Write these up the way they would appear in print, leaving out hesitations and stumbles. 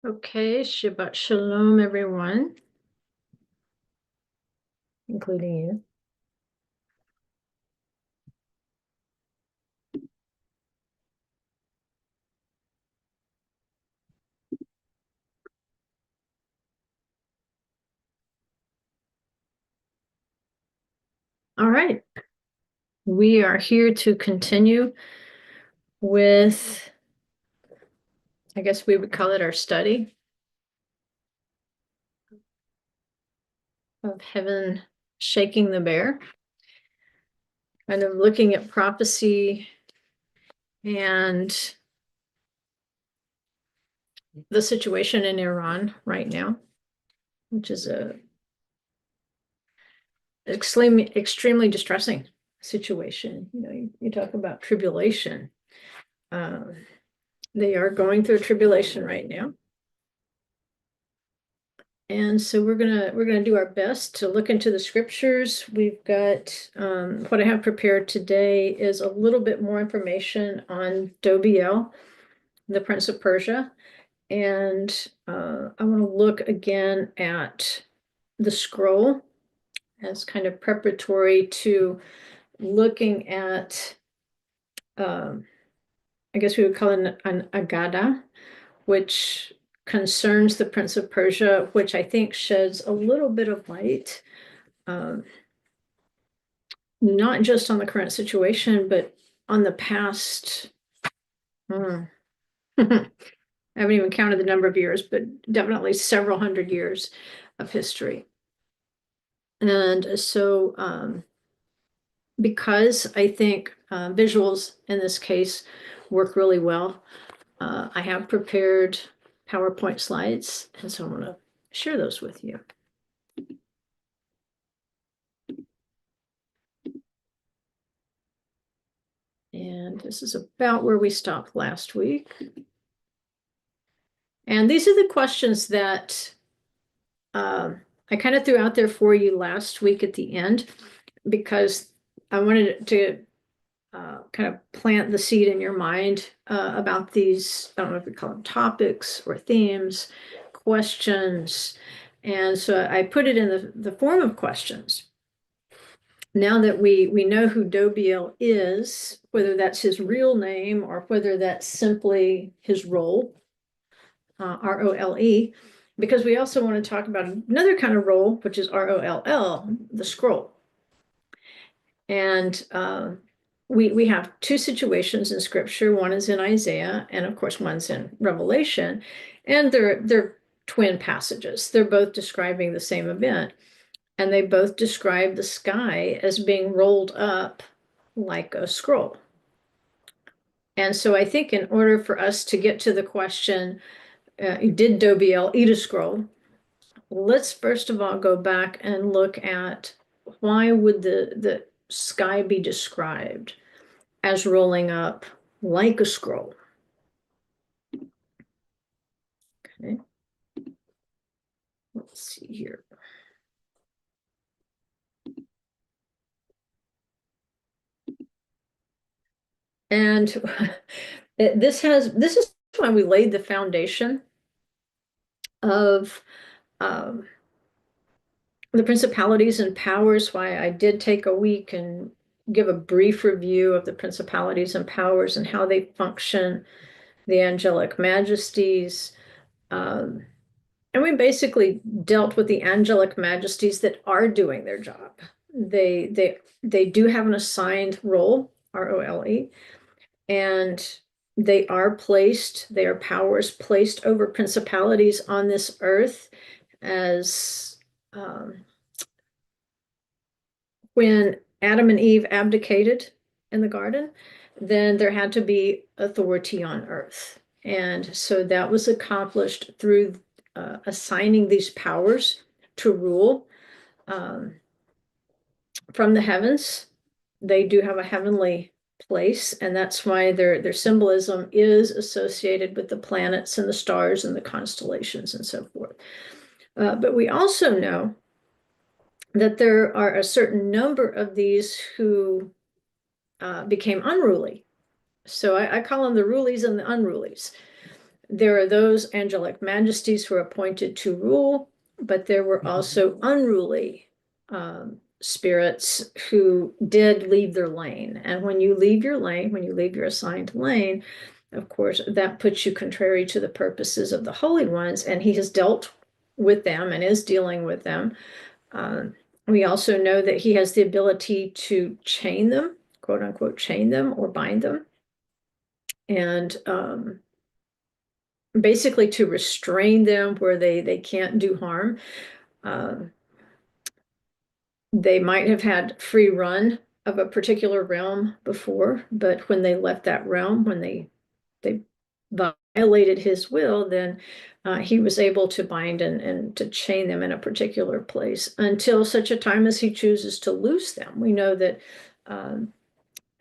Okay, Shabbat Shalom, everyone, including you. All right, we are here to continue with, I guess we would call it our study of heaven shaking the bear, kind of looking at prophecy and the situation in Iran right now, which is a extremely distressing situation. You talk about tribulation. They are going through a tribulation right now. And so we're gonna do our best to look into the scriptures. We've got what I have prepared today is a little bit more information on Dobiel, the Prince of Persia, and I want to look again at the scroll as kind of preparatory to looking at I guess we would call it an Agada, which concerns the Prince of Persia, which I think sheds a little bit of light, um, not just on the current situation, but on the past. I haven't even counted the number of years, but definitely several hundred years of history. And so, because I think visuals in this case work really well, I have prepared PowerPoint slides, and so I'm going to share those with you. And this is about where we stopped last week. And these are the questions that I kind of threw out there for you last week at the end, because I wanted to kind of plant the seed in your mind about these, I don't know if we call them topics or themes, questions. And so I put it in the form of questions. Now that we know who Dobiel is, whether that's his real name or whether that's simply his role, ROLE, because we also want to talk about another kind of role, which is ROLL, the scroll. And we have two situations in scripture. One is in Isaiah, and of course, one's in Revelation. And they're twin passages. They're both describing the same event. And they both describe the sky as being rolled up like a scroll. And so I think in order for us to get to the question, did Dobiel eat a scroll? Let's first of all go back and look at why would the sky be described as rolling up like a scroll? Okay. Let's see here. And this is why we laid the foundation of the principalities and powers, why I did take a week and give a brief review of the principalities and powers and how they function, the angelic majesties. And we basically dealt with the angelic majesties that are doing their job. They do have an assigned role, ROLE, and they are powers placed over principalities on this earth as when Adam and Eve abdicated in the garden, then there had to be authority on earth. And so that was accomplished through assigning these powers to rule from the heavens. They do have a heavenly place, and that's why their symbolism is associated with the planets and the stars and the constellations and so forth. But we also know that there are a certain number of these who became unruly. So I call them the rulies and the unrulies. there are those angelic majesties who are appointed to rule, but there were also unruly spirits who did leave their lane. And when you leave your lane, when you leave your assigned lane, of course, that puts you contrary to the purposes of the holy ones, and he has dealt with them and is dealing with them. We also know that he has the ability to chain them, quote unquote, chain them or bind them, and basically to restrain them where they can't do harm. They might have had free run of a particular realm before, but when they left that realm, when they violated his will, then he was able to bind and to chain them in a particular place until such a time as he chooses to loose them. We know that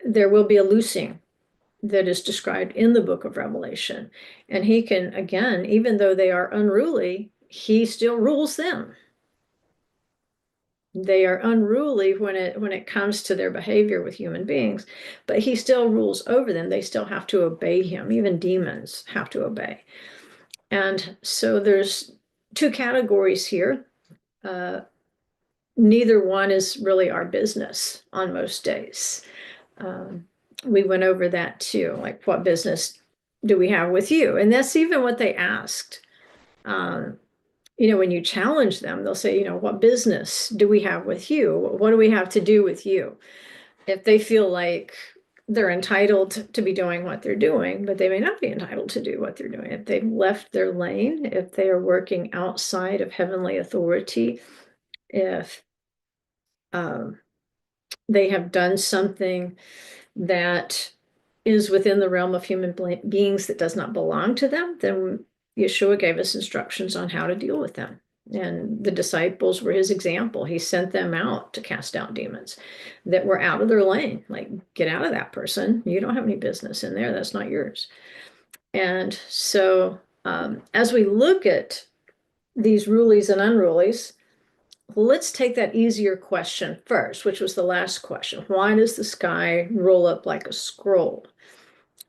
there will be a loosing that is described in the book of Revelation. And he can, again, even though they are unruly, he still rules them. They are unruly when it comes to their behavior with human beings, but he still rules over them. They still have to obey him. Even demons have to obey. And so there's two categories here. Neither one is really our business on most days. We went over that too, like what business do we have with you? And that's even what they asked. When you challenge them, they'll say, what business do we have with you? What do we have to do with you? If they feel like they're entitled to be doing what they're doing, but they may not be entitled to do what they're doing. If they've left their lane, if they are working outside of heavenly authority, if they have done something that is within the realm of human beings that does not belong to them, then Yeshua gave us instructions on how to deal with them. And the disciples were his example. He sent them out to cast out demons that were out of their lane. Like, get out of that person. You don't have any business in there. That's not yours. And so as we look at these rulies and unrulies, let's take that easier question first, which was the last question. Why does the sky roll up like a scroll?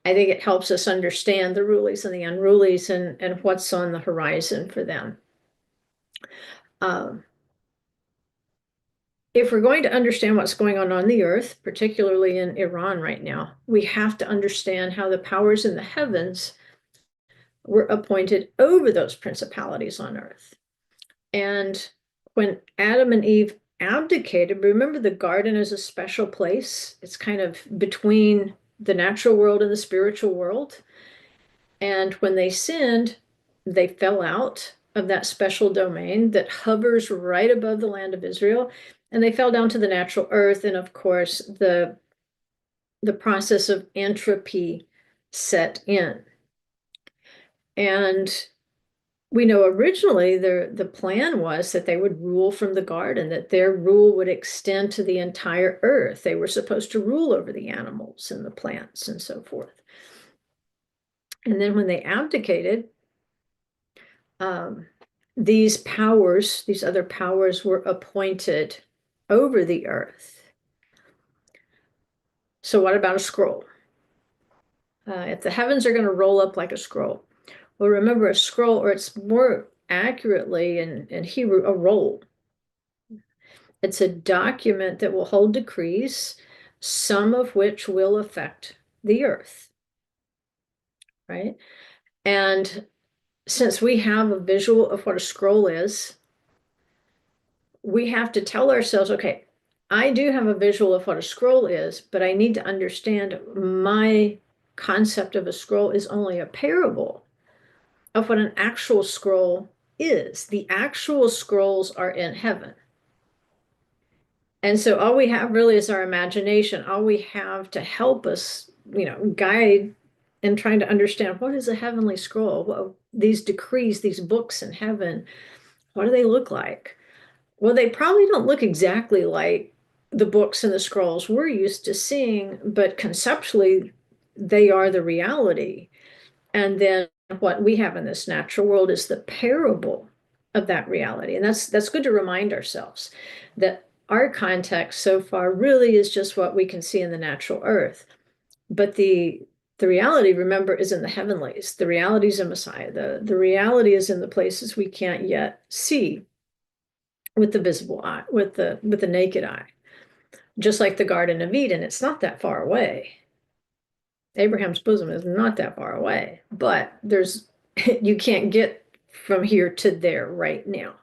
I think it helps us understand the rulies and the unrulies and what's on the horizon for them. If we're going to understand what's going on the earth, particularly in Iran right now, we have to understand how the powers in the heavens were appointed over those principalities on earth. And when Adam and Eve abdicated, remember the garden is a special place. It's kind of between the natural world and the spiritual world. And when they sinned, they fell out of that special domain that hovers right above the land of Israel, and they fell down to the natural earth. And of course, the process of entropy set in. And we know originally the plan was that they would rule from the garden, that their rule would extend to the entire earth. They were supposed to rule over the animals and the plants and so forth. And then when they abdicated, these powers, these other powers were appointed over the earth. So what about a scroll? If the heavens are going to roll up like a scroll, well, remember a scroll, or it's more accurately in Hebrew, a roll. It's a document that will hold decrees, some of which will affect the earth, right? And since we have a visual of what a scroll is, we have to tell ourselves, okay, I do have a visual of what a scroll is, but I need to understand my concept of a scroll is only a parable of what an actual scroll is. The actual scrolls are in heaven. And so all we have really is our imagination. All we have to help us, guide in trying to understand what is a heavenly scroll? Well, these decrees, these books in heaven, what do they look like? Well, they probably don't look exactly like the books and the scrolls we're used to seeing, but conceptually, they are the reality. And then what we have in this natural world is the parable of that reality. And that's good to remind ourselves that our context so far really is just what we can see in the natural earth. But the The reality, remember, is in the heavenlies. The reality is in Messiah. The reality is in the places we can't yet see with the visible eye, with the naked eye. Just like the Garden of Eden, it's not that far away. Abraham's bosom is not that far away, but you can't get from here to there right now.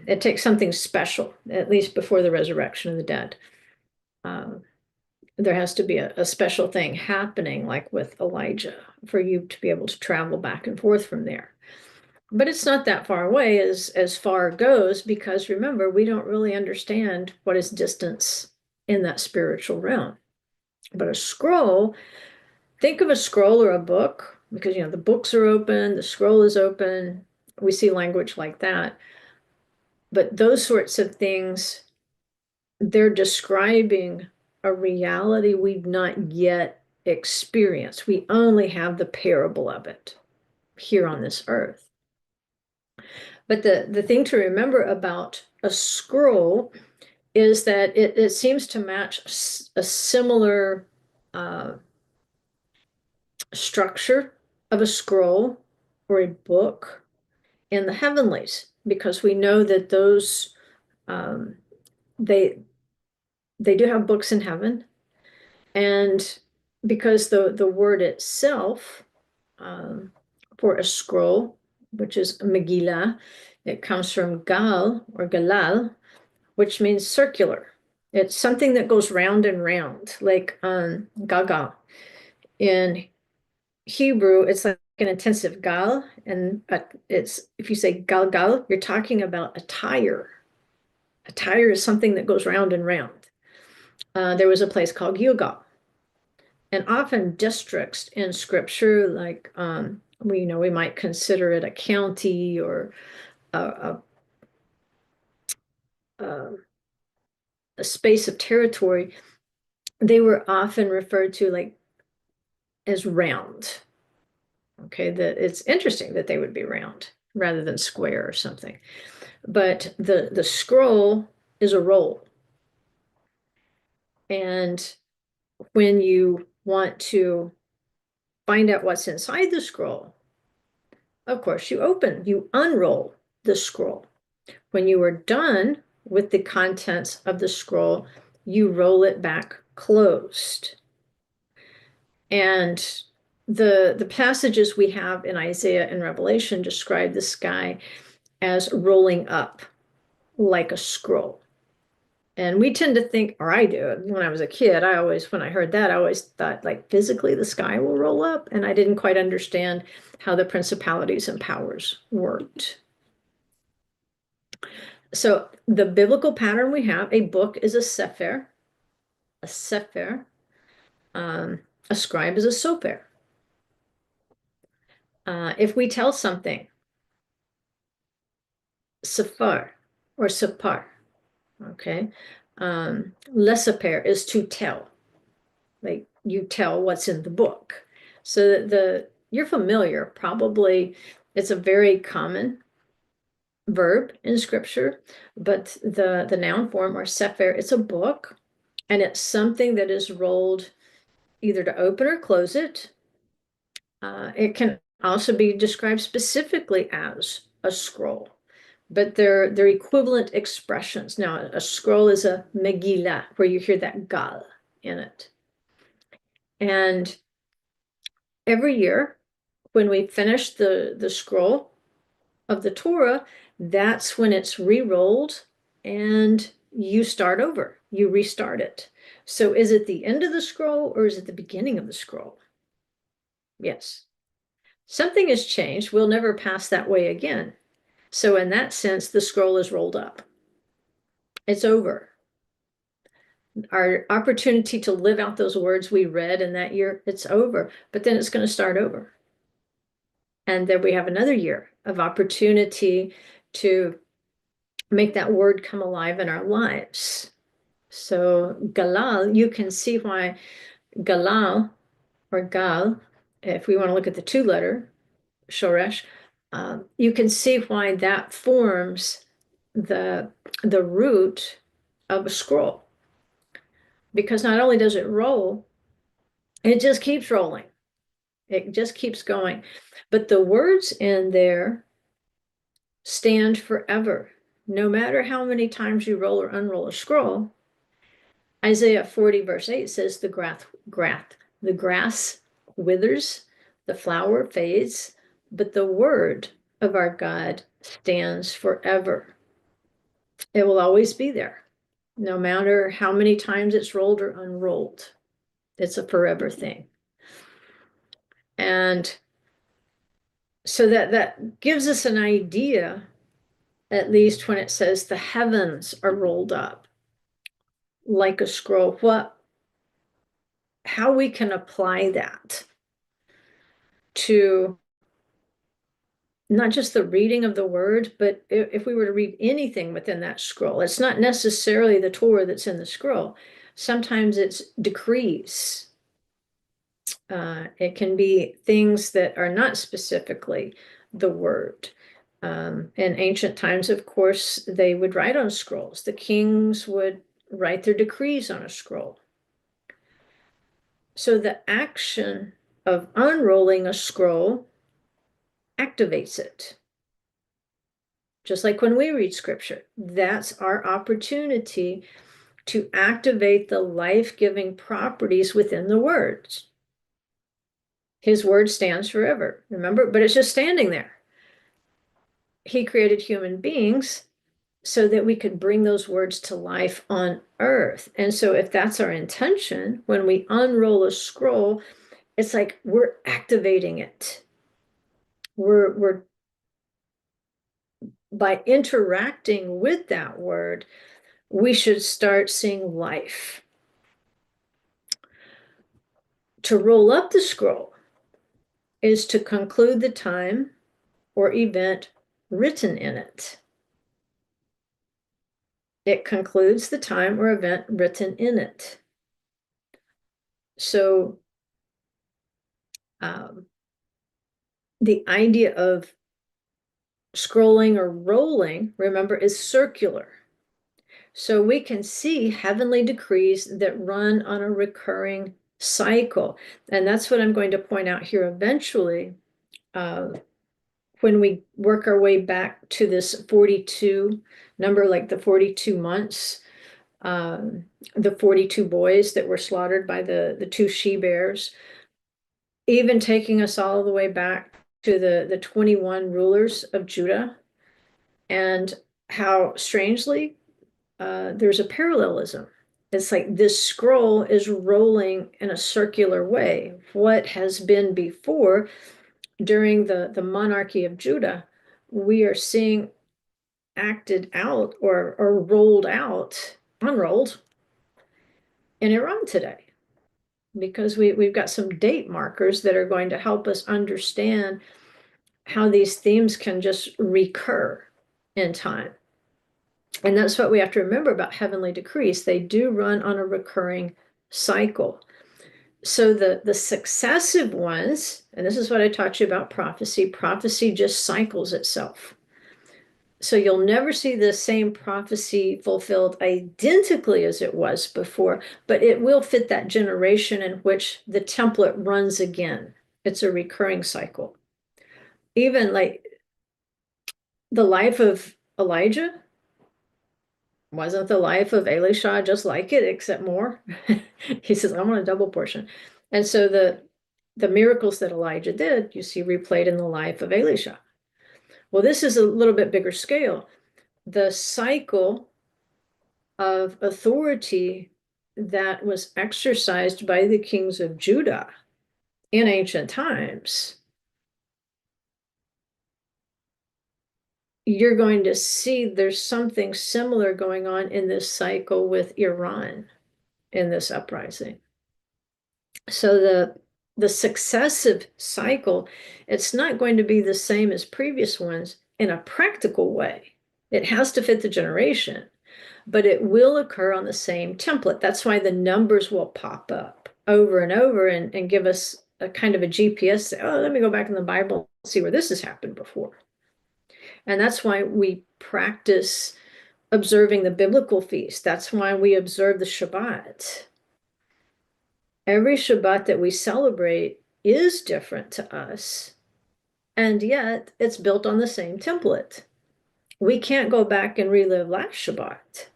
It takes something special, at least before the resurrection of the dead. There has to be a special thing happening, like with Elijah, for you to be able to travel back and forth from there. But it's not that far away as far goes, because remember, we don't really understand what is distance in that spiritual realm. But a scroll, think of a scroll or a book, because the books are open, the scroll is open. We see language like that. But those sorts of things, they're describing a reality we've not yet experienced. We only have the parable of it here on this earth. But the thing to remember about a scroll is that it seems to match a similar structure of a scroll or a book in the heavenlies, because we know that those they do have books in heaven, and because the word itself for a scroll, which is Megillah, it comes from Gal or Galal, which means circular. It's something that goes round and round, like Gaga. In Hebrew, it's like an intensive gal, and it's if you say gal gal, you're talking about a tire. A tire is something that goes round and round. There was a place called Gilgal, and often districts in scripture, like we might consider it a county or a, a, a space of territory. They were often referred to like as round. Okay, that it's interesting that they would be round rather than square or something. But the scroll is a roll. And when you want to find out what's inside the scroll, of course, you unroll the scroll. When you are done with the contents of the scroll, you roll it back closed. And the passages we have in Isaiah and Revelation describe the sky as rolling up like a scroll. And we tend to think, or I do, when I was a kid, when I heard that, I always thought like physically the sky will roll up. And I didn't quite understand how the principalities and powers worked. So the biblical pattern we have, a book is a sefer, a sefer, a scribe is a soper. If we tell something, safar or sapar, okay? Lesaper is to tell, like you tell what's in the book. So you're familiar, probably it's a very common verb in scripture, but the noun form or sefer, it's a book, and it's something that is rolled either to open or close it. It can also be described specifically as a scroll, but they're equivalent expressions. Now, a scroll is a Megillah, where you hear that gal in it. And every year, when we finish the scroll of the Torah, that's when it's re-rolled and you start over, you restart it. So is it the end of the scroll or is it the beginning of the scroll? Yes. Something has changed. We'll never pass that way again. So in that sense, the scroll is rolled up. It's over. Our opportunity to live out those words we read in that year, it's over. But then it's going to start over. And then we have another year of opportunity to make that word come alive in our lives. So Galal, you can see why Galal or Gal, if we want to look at the two-letter Shoresh, you can see why that forms the root of a scroll. Because not only does it roll, It just keeps rolling. It just keeps going. But the words in there stand forever. No matter how many times you roll or unroll a scroll, Isaiah 40 verse 8 says the grass withers, the flower fades, but the word of our God stands forever. It will always be there, no matter how many times it's rolled or unrolled. It's a forever thing. And so that gives us an idea, at least when it says the heavens are rolled up like a scroll, how we can apply that to not just the reading of the word, but if we were to read anything within that scroll, it's not necessarily the Torah that's in the scroll. Sometimes it's decrees. It can be things that are not specifically the word. In ancient times, of course, they would write on scrolls. The kings would write their decrees on a scroll. So the action of unrolling a scroll activates it. Just like when we read scripture, that's our opportunity to activate the life-giving properties within the words. His word stands forever, remember? But it's just standing there. He created human beings so that we could bring those words to life on earth. And so if that's our intention, when we unroll a scroll, it's like we're activating it. We're by interacting with that word, we should start seeing life. To roll up the scroll is to conclude the time or event written in it. It concludes the time or event written in it. So the idea of scrolling or rolling, remember, is circular. So we can see heavenly decrees that run on a recurring cycle. And that's what I'm going to point out here eventually when we work our way back to this 42 number, like the 42 months, the 42 boys that were slaughtered by the two she-bears, even taking us all the way back to the 21 rulers of Judah, and how strangely there's a parallelism. It's like this scroll is rolling in a circular way. What has been before during the monarchy of Judah, we are seeing acted out or rolled out, unrolled in Iran today, because we've got some date markers that are going to help us understand how these themes can just recur in time. And that's what we have to remember about heavenly decrees. They do run on a recurring cycle. So the successive ones, and this is what I taught you about prophecy just cycles itself. So you'll never see the same prophecy fulfilled identically as it was before, but it will fit that generation in which the template runs again. It's a recurring cycle. Even like the life of Elijah wasn't the life of Elisha just like it, except more? He says, I want a double portion. And so the miracles that Elijah did, you see replayed in the life of Elisha. Well, this is a little bit bigger scale. The cycle of authority that was exercised by the kings of Judah in ancient times, you're going to see there's something similar going on in this cycle with Iran in this uprising. So the successive cycle, it's not going to be the same as previous ones in a practical way. It has to fit the generation, but it will occur on the same template. That's why the numbers will pop up over and over and give us a kind of a GPS. Say, oh, let me go back in the Bible and see where this has happened before. And that's why we practice observing the biblical feast. That's why we observe the Shabbat. Every Shabbat that we celebrate is different to us, and yet it's built on the same template. We can't go back and relive last Shabbat,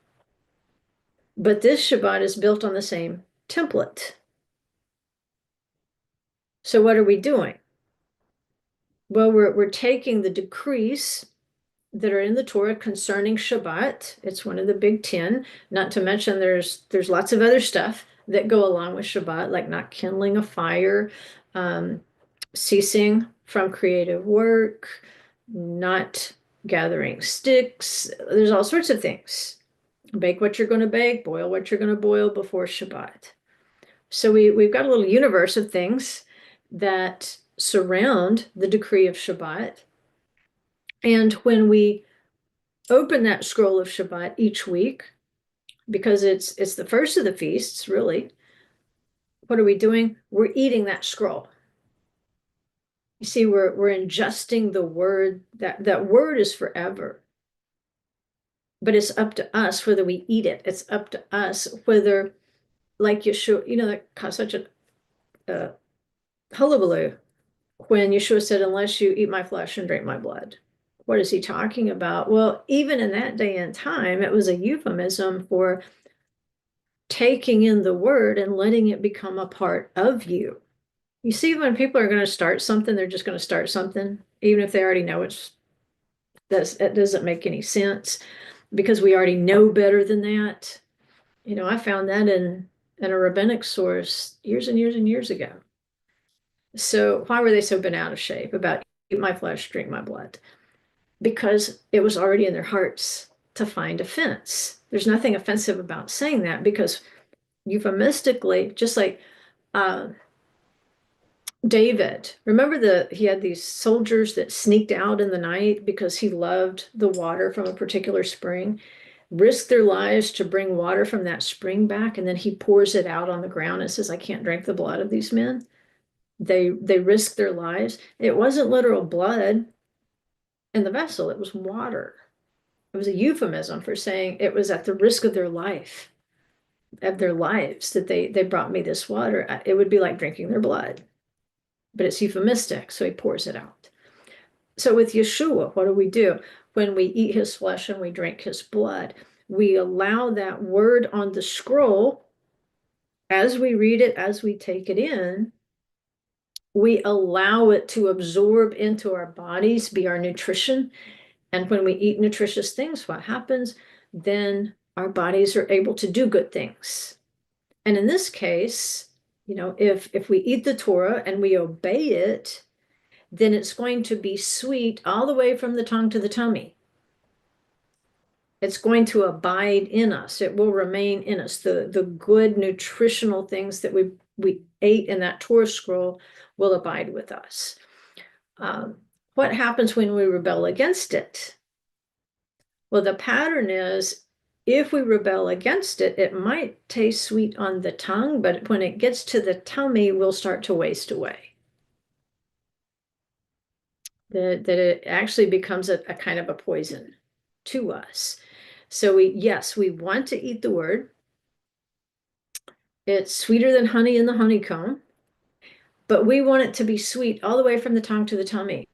but this Shabbat is built on the same template. So what are we doing? Well, we're taking the decrees that are in the Torah concerning Shabbat. It's one of the big 10, not to mention there's lots of other stuff that go along with Shabbat, like not kindling a fire, um, ceasing from creative work, not gathering sticks. There's all sorts of things. Bake what you're going to bake, boil what you're going to boil before Shabbat. So we've got a little universe of things that surround the decree of Shabbat. And when we open that scroll of Shabbat each week, because it's the first of the feasts, really, what are we doing? We're eating that scroll. You see, we're ingesting the word. That word is forever. But it's up to us whether we eat it. It's up to us whether, like Yeshua, that caused such a hullabaloo when Yeshua said, unless you eat my flesh and drink my blood. What is he talking about? Well, even in that day and time, it was a euphemism for taking in the word and letting it become a part of you. You see, when people are going to start something, they're just going to start something, even if they already know it doesn't make any sense, because we already know better than that. I found that in a rabbinic source years and years and years ago. So why were they so bent out of shape about eat my flesh, drink my blood? Because it was already in their hearts to find offense. There's nothing offensive about saying that, because euphemistically, just like David, remember he had these soldiers that sneaked out in the night because he loved the water from a particular spring, risked their lives to bring water from that spring back, and then he pours it out on the ground and says, I can't drink the blood of these men. They risked their lives. It wasn't literal blood in the vessel, it was water. It was a euphemism for saying it was at the risk of their life, of their lives, that they brought me this water. It would be like drinking their blood, but it's euphemistic, so he pours it out. So with Yeshua, what do? When we eat his flesh and we drink his blood, we allow that word on the scroll, as we read it, as we take it in, we allow it to absorb into our bodies, be our nutrition. And when we eat nutritious things, what happens? Then our bodies are able to do good things. And in this case, if we eat the Torah and we obey it, then it's going to be sweet all the way from the tongue to the tummy. It's going to abide in us. It will remain in us. The good nutritional things that we ate in that Torah scroll will abide with us. What happens when we rebel against it? Well, the pattern is, if we rebel against it, it might taste sweet on the tongue, but when it gets to the tummy, we'll start to waste away. That it actually becomes a kind of a poison to us. So we want to eat the word. It's sweeter than honey in the honeycomb, but we want it to be sweet all the way from the tongue to the tummy.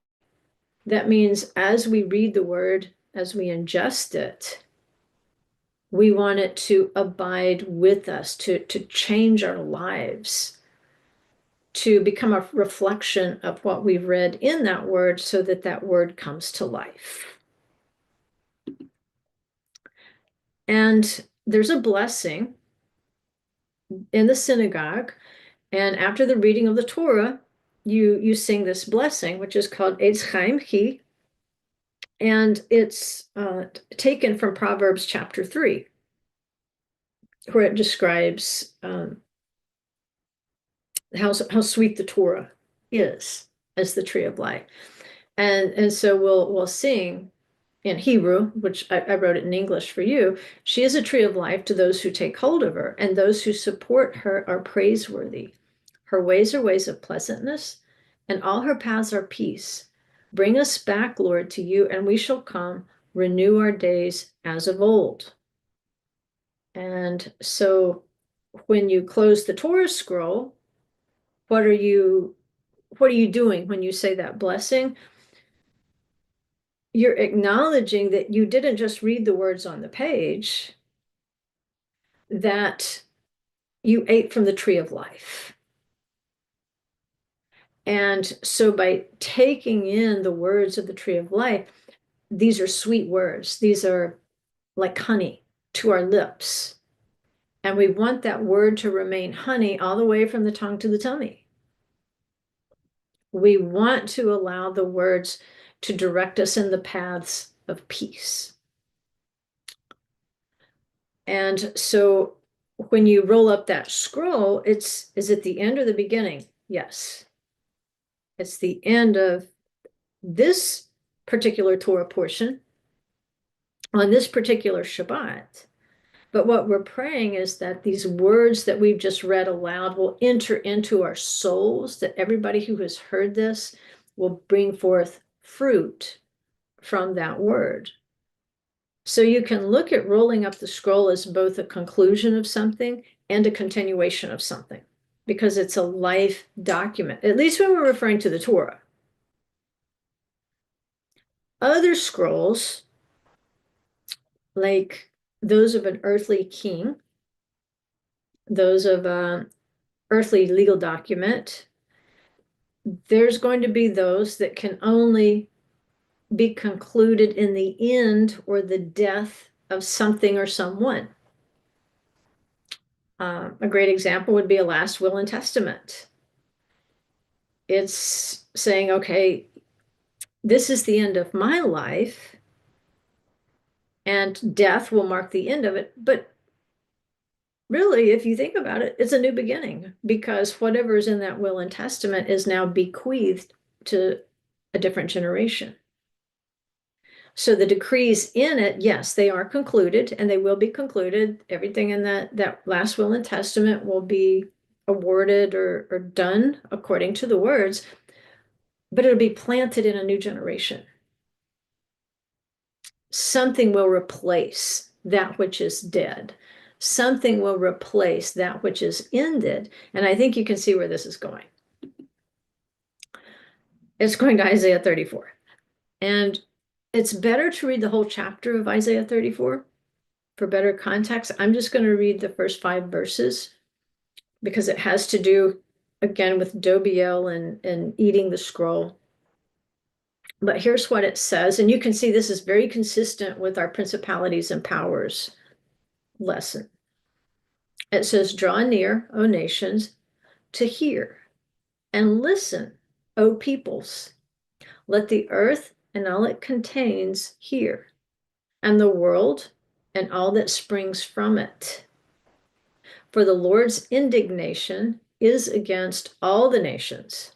That means as we read the word, as we ingest it, we want it to abide with us, to change our lives, to become a reflection of what we've read in that word, so that that word comes to life. And there's a blessing in the synagogue, and after the reading of the Torah, you sing this blessing, which is called Eitz Chaim Chi, and it's taken from Proverbs chapter 3, where it describes how sweet the Torah is as the tree of life. And so we'll sing in Hebrew, which I wrote it in English for you. She is a tree of life to those who take hold of her, and those who support her are praiseworthy. Her ways are ways of pleasantness, and all her paths are peace. Bring us back, Lord, to you, and we shall come, renew our days as of old. And so when you close the Torah scroll, what are you doing when you say that blessing? You're acknowledging that you didn't just read the words on the page, that you ate from the tree of life. And so by taking in the words of the tree of life, these are sweet words. These are like honey to our lips. And we want that word to remain honey all the way from the tongue to the tummy. We want to allow the words to direct us in the paths of peace. And so when you roll up that scroll, is it the end or the beginning? Yes. It's the end of this particular Torah portion on this particular Shabbat. But what we're praying is that these words that we've just read aloud will enter into our souls, that everybody who has heard this will bring forth fruit from that word. So you can look at rolling up the scroll as both a conclusion of something and a continuation of something, because it's a life document, at least when we're referring to the Torah. Other scrolls, like those of an earthly king, those of an earthly legal document, there's going to be those that can only be concluded in the end or the death of something or someone. A great example would be a last will and testament. It's saying, okay, this is the end of my life, and death will mark the end of it. But really, if you think about it, it's a new beginning, because whatever is in that will and testament is now bequeathed to a different generation. So the decrees in it, yes, they are concluded, and they will be concluded. Everything in that last will and testament will be awarded or done according to the words, but it'll be planted in a new generation. Something will replace that which is dead. Something will replace that which is ended. And I think you can see where this is going. It's going to Isaiah 34. And it's better to read the whole chapter of Isaiah 34 for better context. I'm just going to read the first 5 verses because it has to do, again, with Dobiel and eating the scroll. But here's what it says, and you can see this is very consistent with our principalities and powers lesson. It says, "Draw near, O nations, to hear, and listen, O peoples. Let the earth and all it contains hear, and the world and all that springs from it. For the Lord's indignation is against all the nations,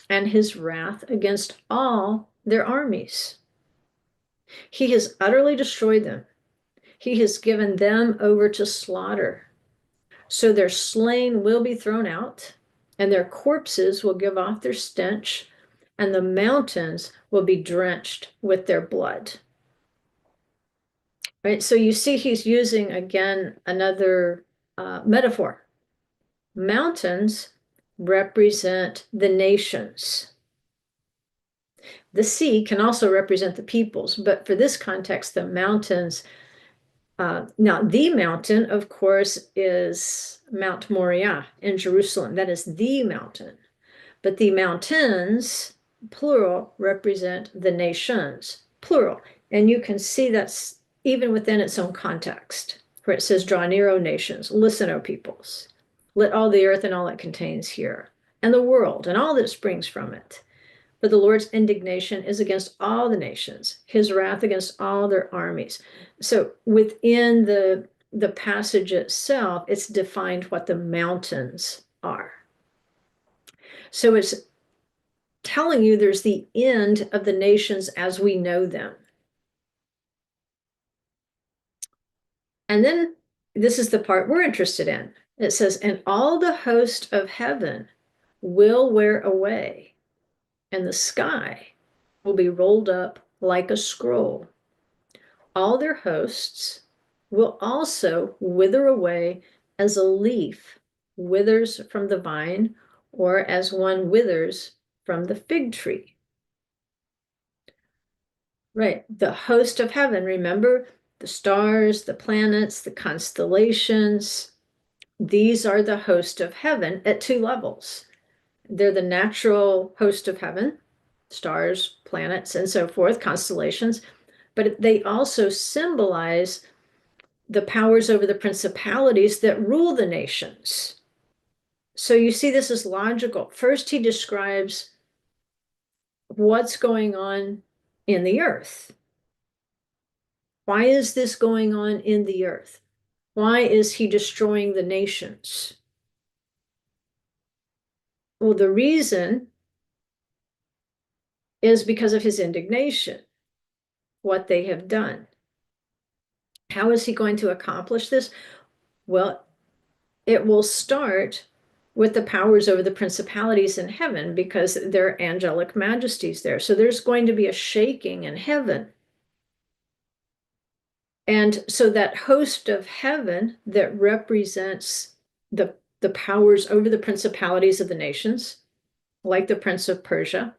and his wrath against all their armies. He has utterly destroyed them. He has given them over to slaughter. So their slain will be thrown out, and their corpses will give off their stench, and the mountains will be drenched with their blood." Right? So you see he's using, again, another metaphor. Mountains represent the nations. The sea can also represent the peoples, but for this context, the mountains. Now, the mountain, of course, is Mount Moriah in Jerusalem. That is the mountain. But the mountains, plural, represent the nations, plural. And you can see that's even within its own context, where it says, "Draw near, O nations, listen, O peoples. Let all the earth and all it contains hear, and the world and all that springs from it. For the Lord's indignation is against all the nations, his wrath against all their armies." So within the passage itself, it's defined what the mountains are. So it's telling you there's the end of the nations as we know them. And then this is the part we're interested in. It says, "And all the host of heaven will wear away, and the sky will be rolled up like a scroll. All their hosts will also wither away as a leaf withers from the vine, or as one withers from the fig tree. Right, the host of heaven, remember the stars, the planets, the constellations. These are the host of heaven at two levels. They're the natural host of heaven, stars, planets, and so forth, constellations, but they also symbolize the powers over the principalities that rule the nations. So you see, this is logical. First, he describes what's going on in the earth. Why is this going on in the earth? Why is he destroying the nations? Well, the reason is because of his indignation, what they have done. How is he going to accomplish this? Well, it will start with the powers over the principalities in heaven, because there are angelic majesties there. So there's going to be a shaking in heaven. And so that host of heaven that represents the powers over the principalities of the nations, like the prince of Persia,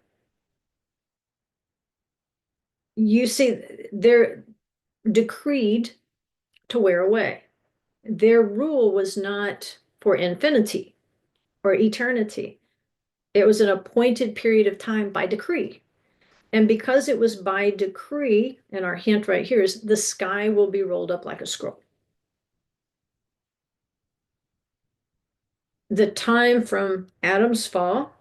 you see, they're decreed to wear away. Their rule was not for infinity or eternity. It was an appointed period of time by decree. And because it was by decree, and our hint right here is the sky will be rolled up like a scroll. The time from Adam's fall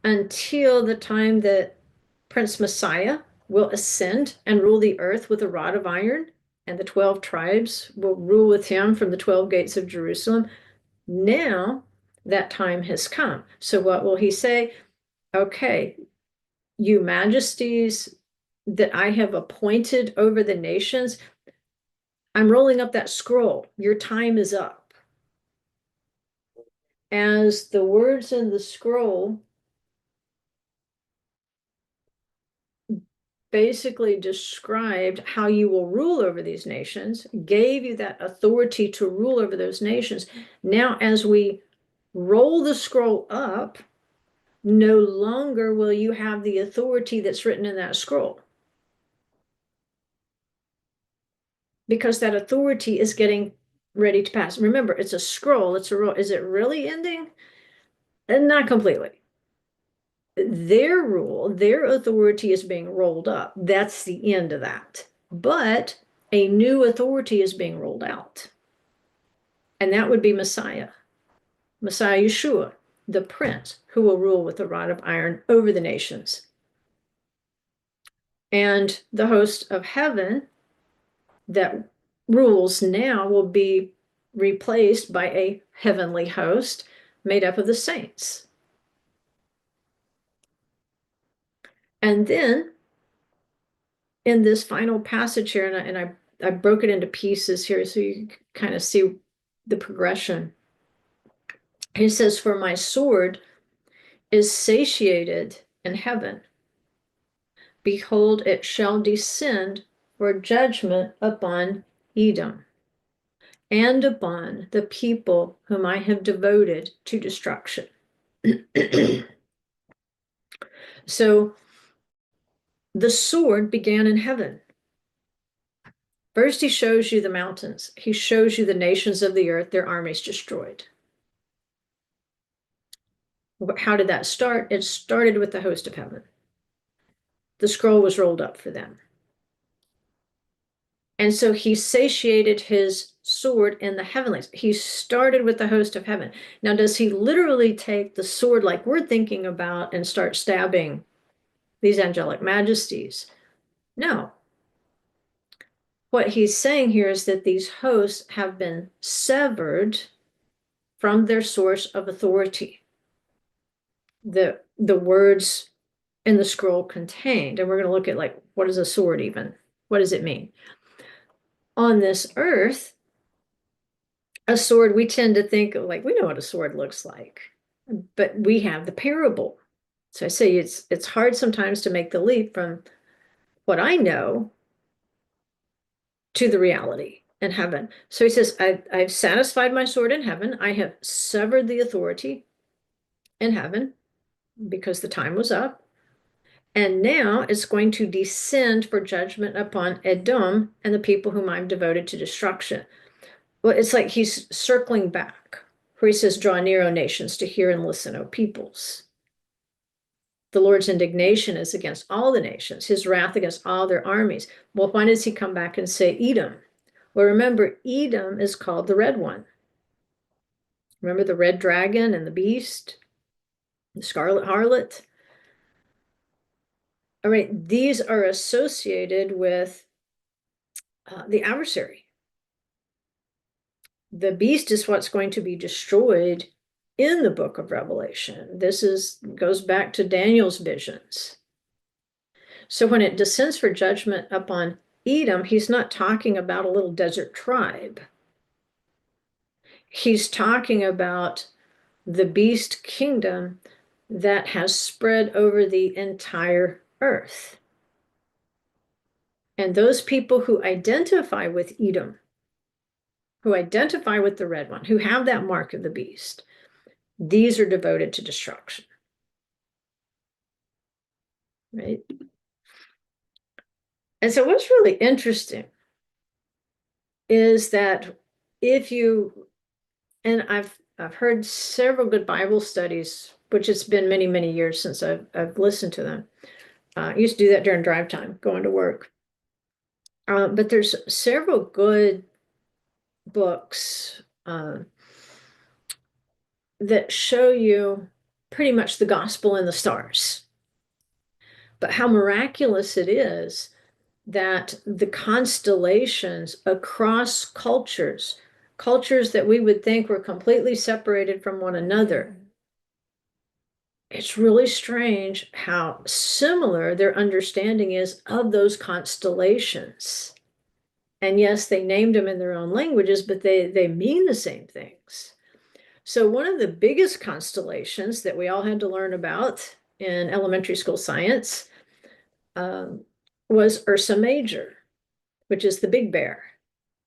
until the time that Prince Messiah will ascend and rule the earth with a rod of iron, and the 12 tribes will rule with him from the 12 gates of Jerusalem. Now that time has come. So what will he say? Okay, you majesties that I have appointed over the nations, I'm rolling up that scroll. Your time is up. As the words in the scroll basically described how you will rule over these nations, gave you that authority to rule over those nations. Now, as we roll the scroll up, no longer will you have the authority that's written in that scroll, because that authority is getting ready to pass. Remember, it's a scroll, it's a roll. Is it really ending? And not completely. Their rule, their authority is being rolled up. That's the end of that. But a new authority is being rolled out. And that would be Messiah, Messiah Yeshua, the prince who will rule with a rod of iron over the nations. And the host of heaven that rules now will be replaced by a heavenly host made up of the saints. And then in this final passage here, and I broke it into pieces here so you can kind of see the progression. He says, for my sword is satiated in heaven. Behold, it shall descend for judgment upon Edom and upon the people whom I have devoted to destruction. So the sword began in heaven. First, he shows you the mountains. He shows you the nations of the earth, their armies destroyed. How did that start? It started with the host of heaven. The scroll was rolled up for them. And so he satiated his sword in the heavenlies. He started with the host of heaven. Now, does he literally take the sword like we're thinking about and start stabbing these angelic majesties? No. What he's saying here is that these hosts have been severed from their source of authority. The words in the scroll contained, and we're going to look at, like, what is a sword even? What does it mean? On this earth, a sword, we tend to think of, like, we know what a sword looks like, but we have the parable. So I say it's hard sometimes to make the leap from what I know to the reality. and heaven. So he says, I've satisfied my sword in heaven. I have severed the authority in heaven because the time was up. And now it's going to descend for judgment upon Edom and the people whom I'm devoted to destruction. Well, it's like he's circling back, where he says, draw near, O nations, to hear and listen, O peoples. The Lord's indignation is against all the nations, his wrath against all their armies. Well, why does he come back and say Edom? Well, remember, Edom is called the red one. Remember the red dragon and the beast, the scarlet harlot? All right, these are associated with the adversary. The beast is what's going to be destroyed in the book of Revelation. This goes back to Daniel's visions. So when it descends for judgment upon Edom, he's not talking about a little desert tribe. He's talking about the beast kingdom that has spread over the entire earth. And those people who identify with Edom, who identify with the red one, who have that mark of the beast, these are devoted to destruction. Right? And so what's really interesting is that if you, and I've heard several good Bible studies, which it's been many, many years since I've listened to them. I used to do that during drive time, going to work. But there's several good books that show you pretty much the gospel in the stars. But how miraculous it is that the constellations across cultures, cultures that we would think were completely separated from one another, it's really strange how similar their understanding is of those constellations. And yes, they named them in their own languages, but they mean the same things. So one of the biggest constellations that we all had to learn about in elementary school science was Ursa Major, which is the big bear.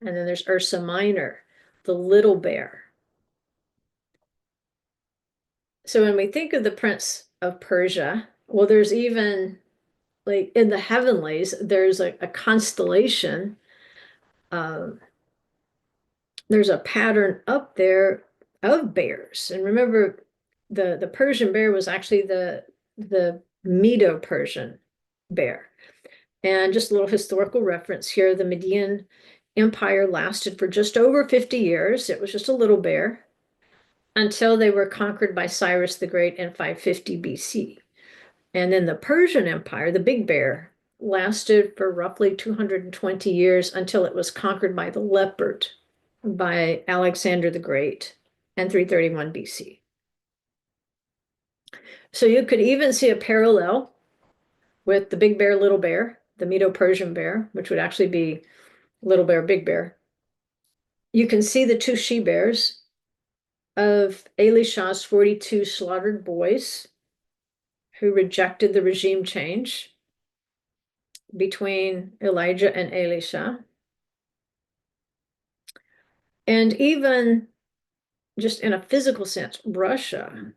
And then there's Ursa Minor, the little bear. So when we think of the Prince of Persia, well, there's even like in the heavenlies, there's a constellation. There's a pattern up there of bears. And remember, the Persian bear was actually the Medo-Persian bear. And just a little historical reference here, the Median Empire lasted for just over 50 years. It was just a little bear until they were conquered by Cyrus the Great in 550 BC. And then the Persian Empire, the big bear, lasted for roughly 220 years until it was conquered by the leopard by Alexander the Great in 331 BC. So you could even see a parallel with the big bear, little bear, the Medo-Persian bear, which would actually be little bear, big bear. You can see the two she-bears of Elishah's 42 slaughtered boys who rejected the regime change between Elijah and Elisha. And even just in a physical sense, Russia,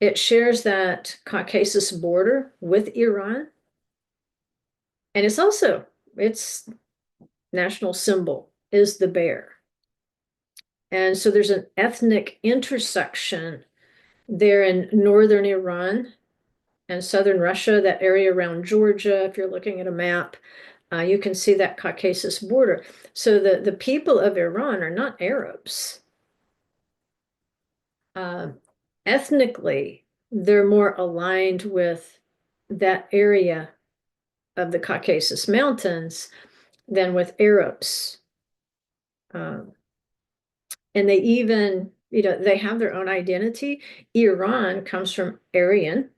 it shares that Caucasus border with Iran. And it's also, its national symbol is the bear. And so there's an ethnic intersection there in northern Iran and southern Russia, that area around Georgia. If you're looking at a map, you can see that Caucasus border. So the people of Iran are not Arabs. Ethnically, they're more aligned with that area of the Caucasus Mountains than with Arabs. And they even, they have their own identity. Iran comes from Aryan,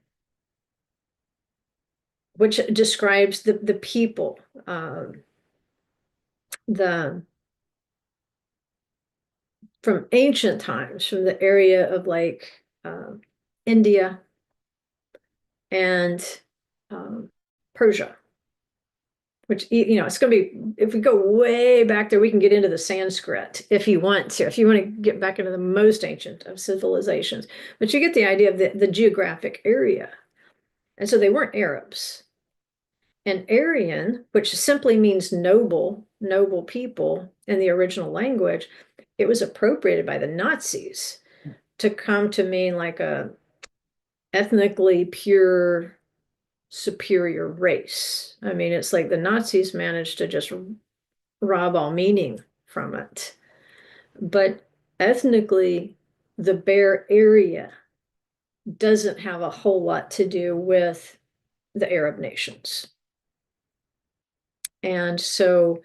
which describes the people, from ancient times, from the area of like India and Persia. which, it's going to be, if we go way back there, we can get into the Sanskrit if you want to, if you want to get back into the most ancient of civilizations. But you get the idea of the geographic area. And so they weren't Arabs. And Aryan, which simply means noble people in the original language, it was appropriated by the Nazis to come to mean like a ethnically pure superior race. I mean, it's like the Nazis managed to just rob all meaning from it. But ethnically, the Bear area doesn't have a whole lot to do with the Arab nations. And so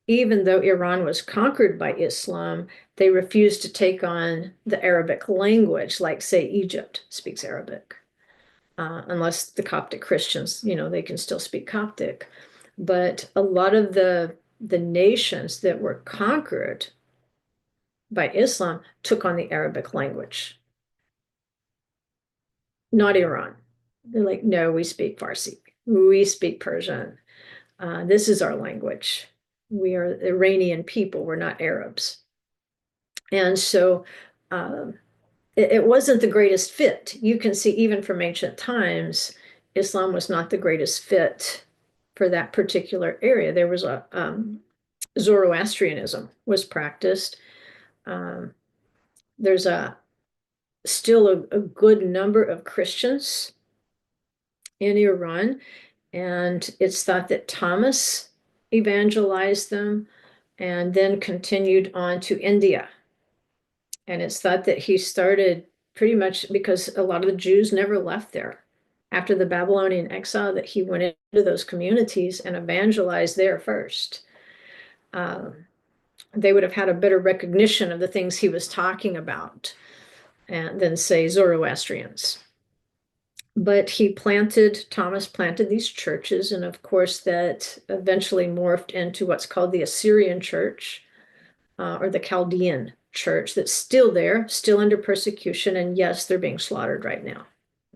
even though Iran was conquered by Islam, they refused to take on the Arabic language, like, say, Egypt speaks Arabic. Unless the Coptic Christians, they can still speak Coptic. But a lot of the nations that were conquered by Islam took on the Arabic language. Not Iran. They're like, no, we speak Farsi. We speak Persian. This is our language. We are Iranian people. We're not Arabs. And so it wasn't the greatest fit. You can see even from ancient times, Islam was not the greatest fit for that particular area. There was a Zoroastrianism was practiced. There's still a good number of Christians in Iran, and it's thought that Thomas evangelized them and then continued on to India. And it's thought that he started pretty much because a lot of the Jews never left there. After the Babylonian exile, that he went into those communities and evangelized there first. They would have had a better recognition of the things he was talking about than, say, Zoroastrians. But Thomas planted these churches, and of course that eventually morphed into what's called the Assyrian church, or the Chaldean church, that's still there, still under persecution, and yes, they're being slaughtered right now.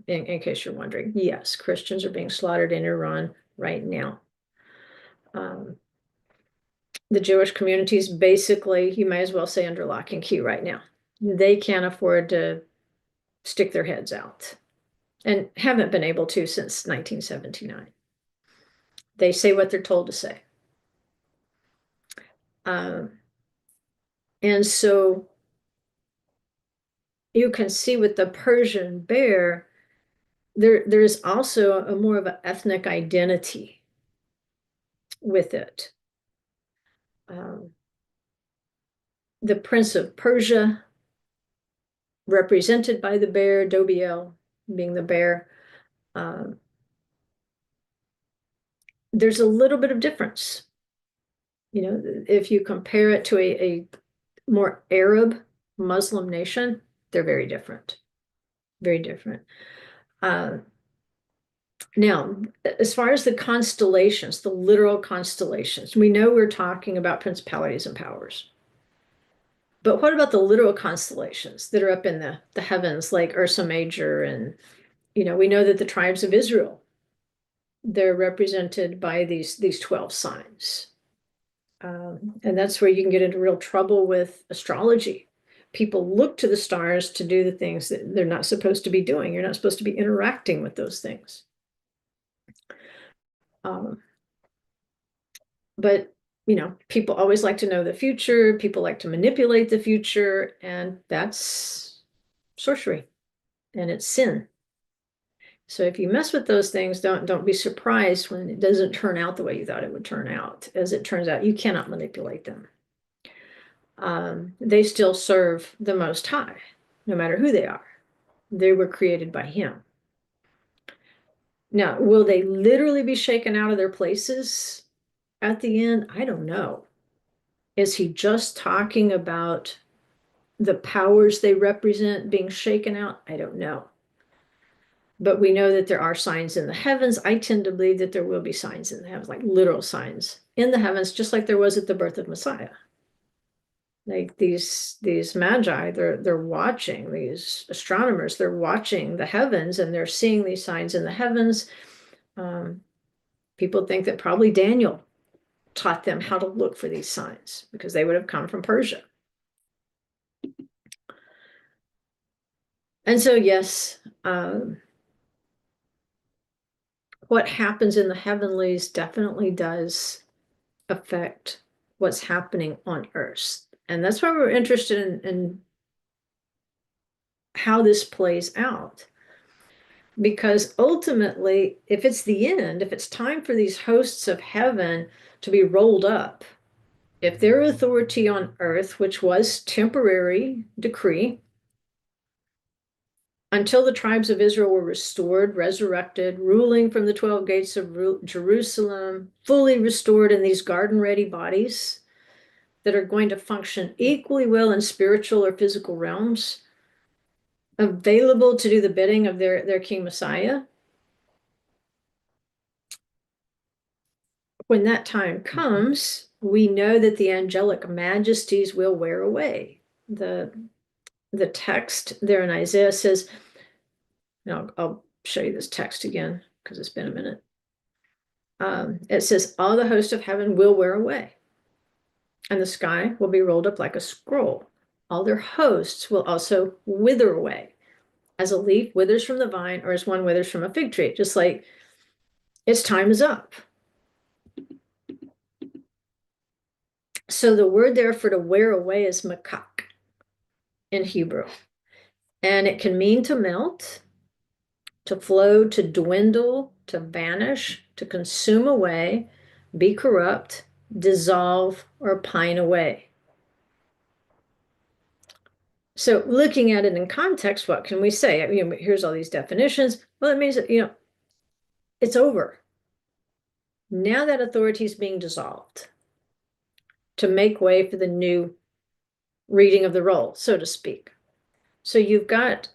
In case you're wondering, yes, Christians are being slaughtered in Iran right now. The Jewish communities, basically, you might as well say, under lock and key right now. They can't afford to stick their heads out, and haven't been able to since 1979. They say what they're told to say. And so you can see with the Persian bear, there's also a more of an ethnic identity with it. The Prince of Persia, represented by the bear, Dobiel being the bear, there's a little bit of difference. If you compare it to a more Arab Muslim nation, they're very different. Very different. Now, as far as the constellations, the literal constellations, we know we're talking about principalities and powers. But what about the literal constellations that are up in the heavens, like Ursa Major? And, we know that the tribes of Israel, they're represented by these 12 signs. And that's where you can get into real trouble with astrology. People look to the stars to do the things that they're not supposed to be doing. You're not supposed to be interacting with those things. But, people always like to know the future. People like to manipulate the future, and that's sorcery, and it's sin. So if you mess with those things, don't be surprised when it doesn't turn out the way you thought it would turn out. As it turns out, you cannot manipulate them. They still serve the Most High, no matter who they are. They were created by Him. Now, will they literally be shaken out of their places at the end? I don't know. Is he just talking about the powers they represent being shaken out? I don't know. But we know that there are signs in the heavens. I tend to believe that there will be signs in the heavens, like literal signs in the heavens, just like there was at the birth of Messiah. Like these magi, they're watching, these astronomers, they're watching the heavens, and they're seeing these signs in the heavens. People think that probably Daniel taught them how to look for these signs because they would have come from Persia. And so, yes, what happens in the heavenlies definitely does affect what's happening on earth. And that's why we're interested in how this plays out. Because ultimately, if it's the end, if it's time for these hosts of heaven to be rolled up, if their authority on earth, which was temporary decree, until the tribes of Israel were restored, resurrected, ruling from the 12 gates of Jerusalem, fully restored in these garden-ready bodies that are going to function equally well in spiritual or physical realms, available to do the bidding of their King Messiah. When that time comes, we know that the angelic majesties will wear away. The text there in Isaiah says, now I'll show you this text again because it's been a minute. It says, all the host of heaven will wear away, and the sky will be rolled up like a scroll. All their hosts will also wither away, as a leaf withers from the vine, or as one withers from a fig tree, just like its time is up. So the word there for to wear away is makak in Hebrew. And it can mean to melt, to flow, to dwindle, to vanish, to consume away, be corrupt, dissolve, or pine away. So looking at it in context, what can we say? Here's all these definitions. Well, it means that, it's over. Now that authority is being dissolved to make way for the new reading of the roll, so to speak. So you've got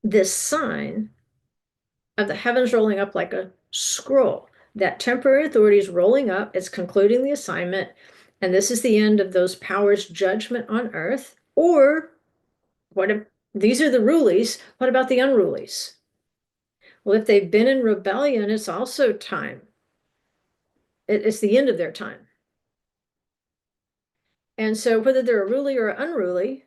this sign of the heavens rolling up like a scroll. That temporary authority is rolling up, it's concluding the assignment, and this is the end of those powers' judgment on earth. Or what if these are the rulies? What about the unrulies? Well, if they've been in rebellion, it's also time. It's the end of their time. And so whether they're a ruler or unruly,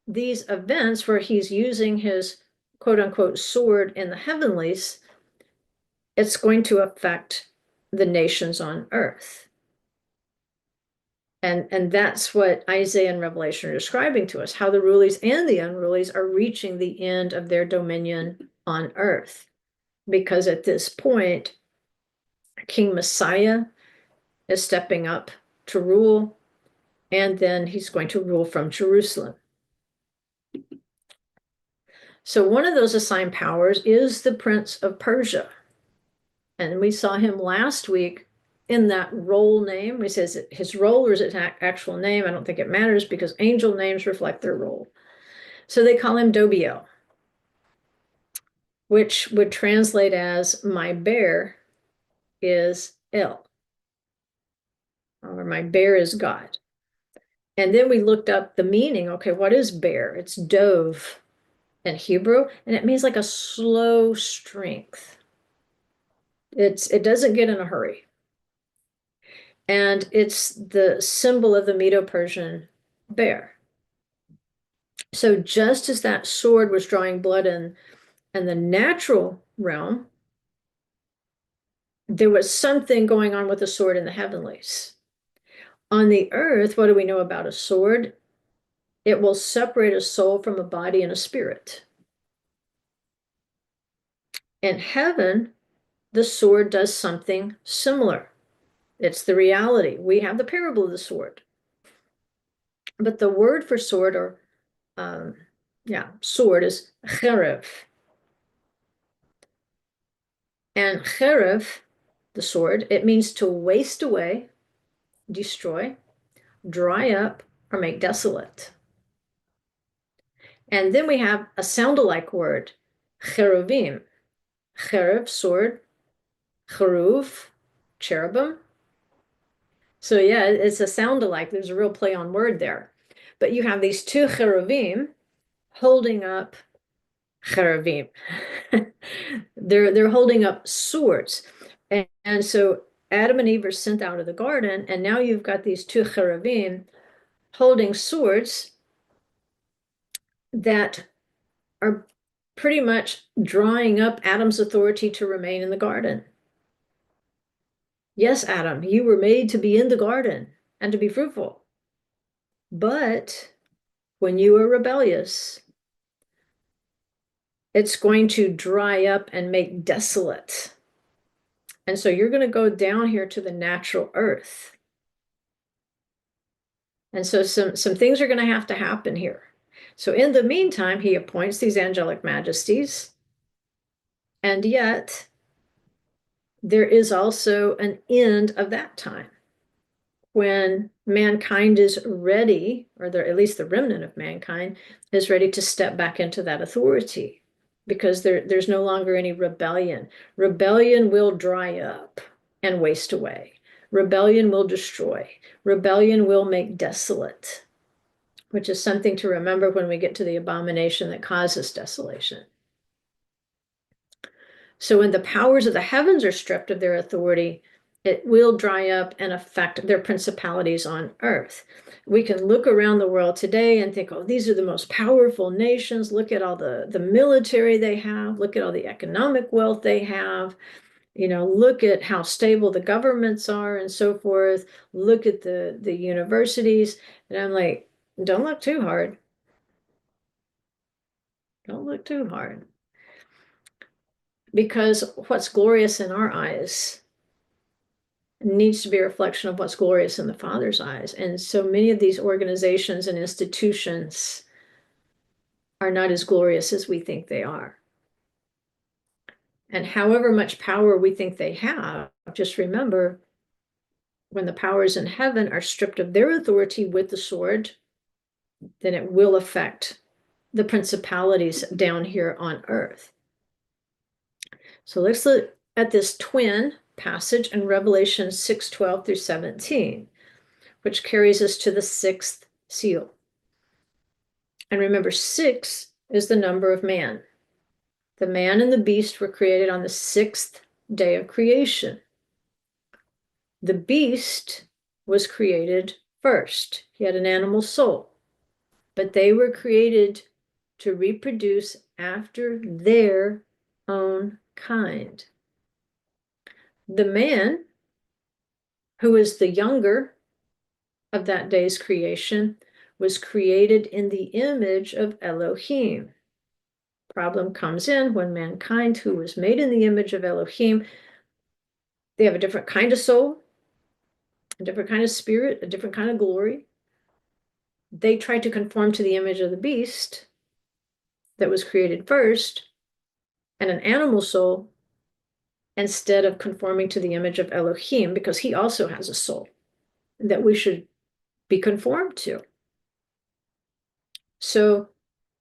these events where he's using his quote unquote sword in the heavenlies, it's going to affect the nations on earth. And that's what Isaiah and Revelation are describing to us, how the rulies and the unrulies are reaching the end of their dominion on earth. Because at this point, King Messiah is stepping up to rule, and then he's going to rule from Jerusalem. So one of those assigned powers is the Prince of Persia. And we saw him last week in that role name. We says his role or is it actual name? I don't think it matters because angel names reflect their role. So they call him Dobiel, which would translate as my bear is El, or my bear is God. And then we looked up the meaning. Okay, what is bear? It's dove in Hebrew, and it means like a slow strength. It doesn't get in a hurry. And it's the symbol of the Medo-Persian bear. So just as that sword was drawing blood in the natural realm, there was something going on with the sword in the heavenlies. On the earth, what do we know about a sword? It will separate a soul from a body and a spirit. In heaven, the sword does something similar. It's the reality. We have the parable of the sword. But the word for sword, or sword, is cherev. And cherev, the sword, it means to waste away, destroy, dry up, or make desolate. And then we have a sound-alike word, cheruvim. Cherev, sword, cheruv, cherubim. So yeah, it's a sound-alike. There's a real play on word there. But you have these two cheruvim holding up cheruvim. They're holding up swords. And so Adam and Eve are sent out of the garden, and now you've got these two cherubim holding swords that are pretty much drawing up Adam's authority to remain in the garden. Yes, Adam, you were made to be in the garden and to be fruitful. But when you are rebellious, it's going to dry up and make desolate. And so you're going to go down here to the natural earth. And so some things are going to have to happen here. So in the meantime, he appoints these angelic majesties. And yet, there is also an end of that time when mankind is ready, or at least the remnant of mankind is ready to step back into that authority, because there's no longer any rebellion. Rebellion will dry up and waste away. Rebellion will destroy. Rebellion will make desolate, which is something to remember when we get to the abomination that causes desolation. So when the powers of the heavens are stripped of their authority, it will dry up and affect their principalities on earth. We can look around the world today and think, oh, these are the most powerful nations. Look at all the military they have. Look at all the economic wealth they have. Look at how stable the governments are and so forth. Look at the universities. And I'm like, don't look too hard. Don't look too hard. Because what's glorious in our eyes needs to be a reflection of what's glorious in the Father's eyes. And so many of these organizations and institutions are not as glorious as we think they are. And however much power we think they have, just remember, when the powers in heaven are stripped of their authority with the sword, then it will affect the principalities down here on earth. So let's look at this twin passage in Revelation 6:12 through 17, which carries us to the sixth seal. And remember, 6 is the number of man. The man and the beast were created on the 6th day of creation. The beast was created first. He had an animal soul, but they were created to reproduce after their own kind. The man, who is the younger of that day's creation, was created in the image of Elohim. Problem comes in when mankind, who was made in the image of Elohim, they have a different kind of soul, a different kind of spirit, a different kind of glory. They tried to conform to the image of the beast that was created first, and an animal soul, instead of conforming to the image of Elohim, because he also has a soul that we should be conformed to. So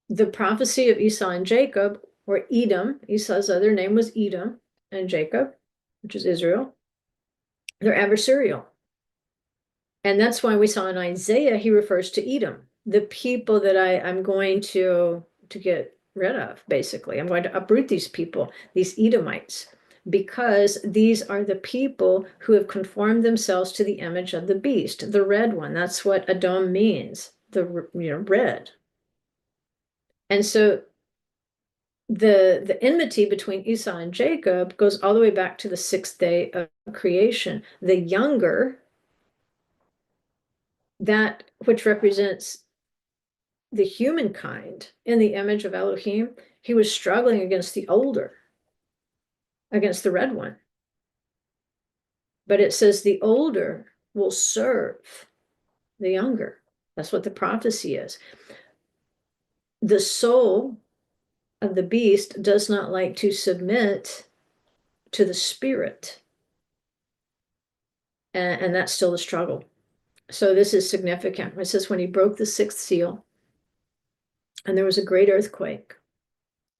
the prophecy of Esau and Jacob, or Edom, Esau's other name was Edom, and Jacob, which is Israel, they're adversarial. And that's why we saw in Isaiah, he refers to Edom, the people that I'm going to get rid of, basically. I'm going to uproot these people, these Edomites, because these are the people who have conformed themselves to the image of the beast, the red one. That's what Edom means, the red. And so the enmity between Esau and Jacob goes all the way back to the 6th day of creation. The younger, that which represents the humankind in the image of Elohim, he was struggling against the older, against the red one. But it says the older will serve the younger. That's what the prophecy is. The soul of the beast does not like to submit to the spirit. And that's still the struggle. So this is significant. It says when he broke the 6th seal, and there was a great earthquake,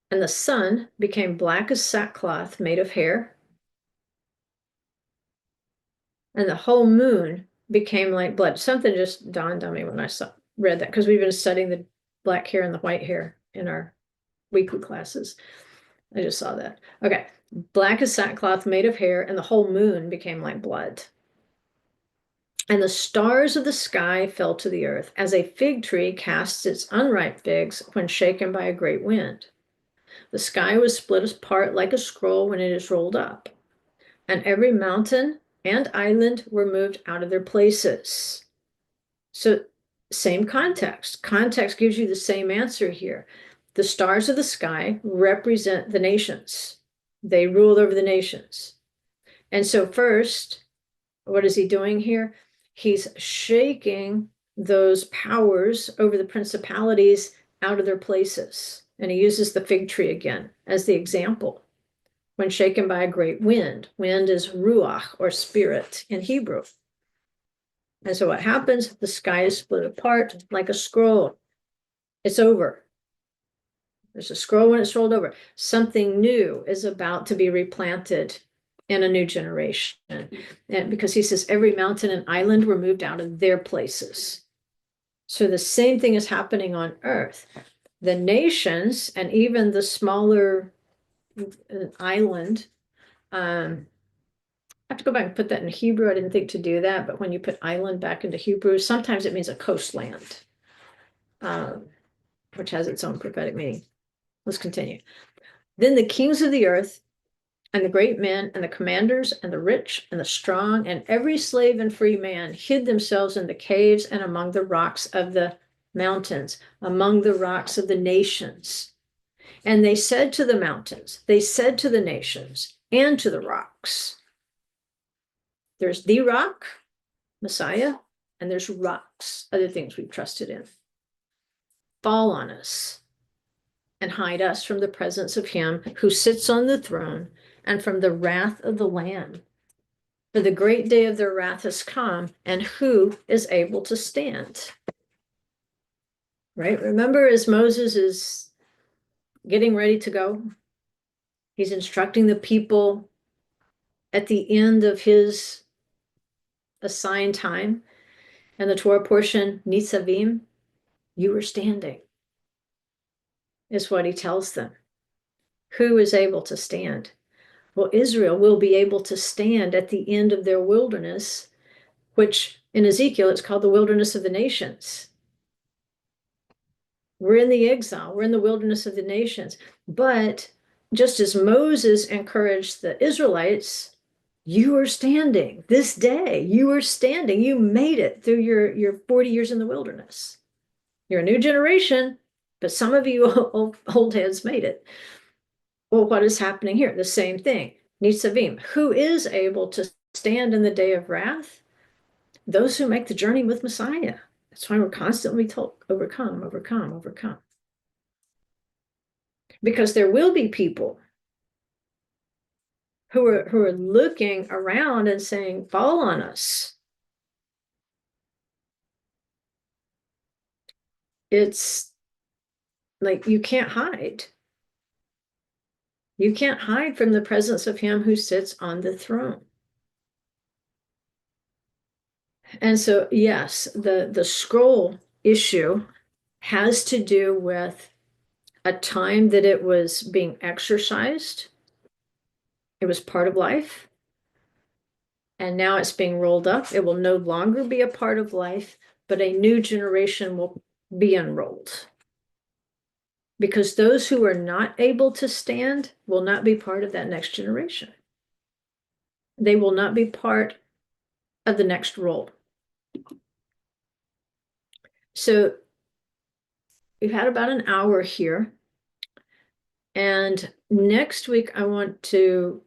and the sun became black as sackcloth made of hair, and the whole moon became like blood. Something just dawned on me when I read that, because we've been studying the black hair and the white hair in our weekly classes. I just saw that. Okay, black as sackcloth made of hair, and the whole moon became like blood. And the stars of the sky fell to the earth, as a fig tree casts its unripe figs when shaken by a great wind. The sky was split apart like a scroll when it is rolled up, and every mountain and island were moved out of their places. So, same context. Context gives you the same answer here. The stars of the sky represent the nations, they ruled over the nations. And so, first, what is he doing here? He's shaking those powers over the principalities out of their places. And he uses the fig tree again as the example. When shaken by a great wind, wind is ruach or spirit in Hebrew. And so what happens? The sky is split apart like a scroll. It's over. There's a scroll when it's rolled over. Something new is about to be replanted in a new generation. And because he says every mountain and island were moved out of their places. So the same thing is happening on earth. The nations and even the smaller island, I have to go back and put that in Hebrew. I didn't think to do that, but when you put island back into Hebrew, sometimes it means a coastland, which has its own prophetic meaning. Let's continue. Then the kings of the earth and the great men and the commanders and the rich and the strong and every slave and free man hid themselves in the caves and among the rocks of the mountains, among the rocks of the nations. And they said to the mountains, they said to the nations and to the rocks, there's the rock, Messiah, and there's rocks, other things we've trusted in. Fall on us and hide us from the presence of him who sits on the throne and from the wrath of the Lamb. For the great day of their wrath has come, and who is able to stand? Right? Remember, as Moses is getting ready to go, he's instructing the people at the end of his assigned time. And the Torah portion, Nitzavim, you are standing, is what he tells them. Who is able to stand? Well, Israel will be able to stand at the end of their wilderness, which in Ezekiel, it's called the wilderness of the nations. We're in the exile, we're in the wilderness of the nations. But just as Moses encouraged the Israelites, you are standing this day, you are standing, you made it through your 40 years in the wilderness. You're a new generation, but some of you old heads made it. Well, what is happening here? The same thing. Nitzavim, who is able to stand in the day of wrath? Those who make the journey with Messiah. That's why we're constantly told, overcome, overcome, overcome. Because there will be people who are looking around and saying, fall on us. It's like you can't hide. You can't hide from the presence of him who sits on the throne. And so, yes, the scroll issue has to do with a time that it was being exercised. It was part of life. And now it's being rolled up. It will no longer be a part of life, but a new generation will be unrolled. Because those who are not able to stand will not be part of that next generation. They will not be part of the next roll. So we've had about an hour here. And next week, I want to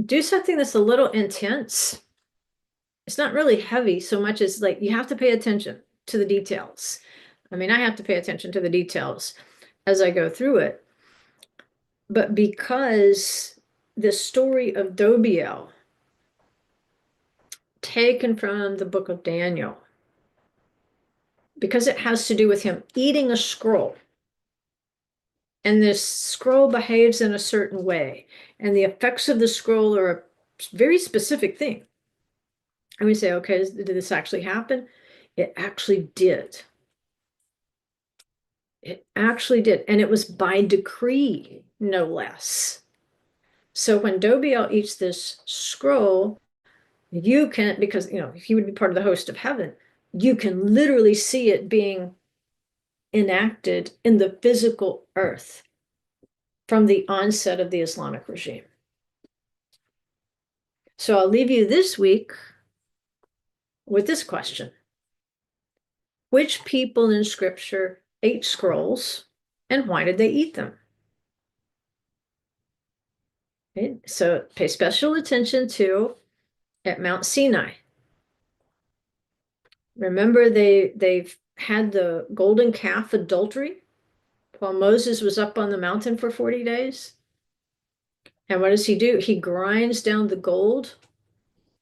do something that's a little intense. It's not really heavy so much as like you have to pay attention to the details. I mean, I have to pay attention to the details as I go through it. But because the story of Dobiel, taken from the book of Daniel, because it has to do with him eating a scroll, and this scroll behaves in a certain way, and the effects of the scroll are a very specific thing. And we say, okay, did this actually happen? It actually did. It actually did. And it was by decree, no less. So when Dobiel eats this scroll, you can, because he would be part of the host of heaven, you can literally see it being enacted in the physical earth from the onset of the Islamic regime. So I'll leave you this week with this question. Which people in scripture ate scrolls and why did they eat them? Okay, so pay special attention to at Mount Sinai. Remember they've had the golden calf adultery while Moses was up on the mountain for 40 days. And what does he do? He grinds down the gold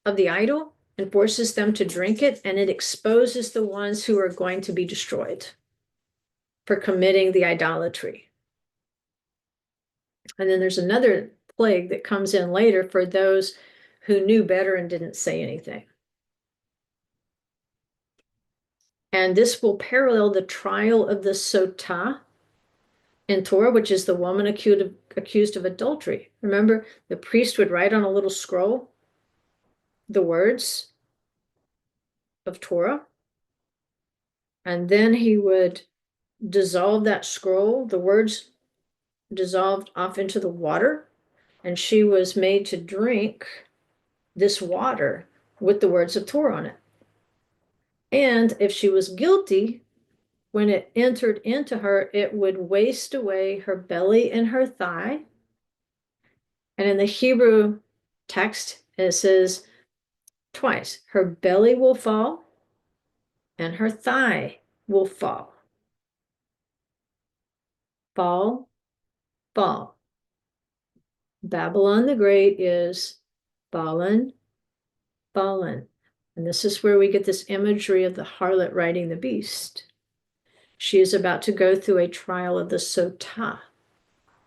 of the idol and forces them to drink it, and it exposes the ones who are going to be destroyed for committing the idolatry. And then there's another plague that comes in later for those who knew better and didn't say anything. And this will parallel the trial of the Sotah in Torah, which is the woman accused of adultery. Remember, the priest would write on a little scroll the words of Torah, and then he would dissolve that scroll, the words dissolved off into the water, and she was made to drink this water with the words of Torah on it. And if she was guilty, when it entered into her, it would waste away her belly and her thigh. And in the Hebrew text, it says twice, her belly will fall and her thigh will fall. Fall, fall. Babylon the Great is fallen, fallen. And this is where we get this imagery of the harlot riding the beast. She is about to go through a trial of the Sotah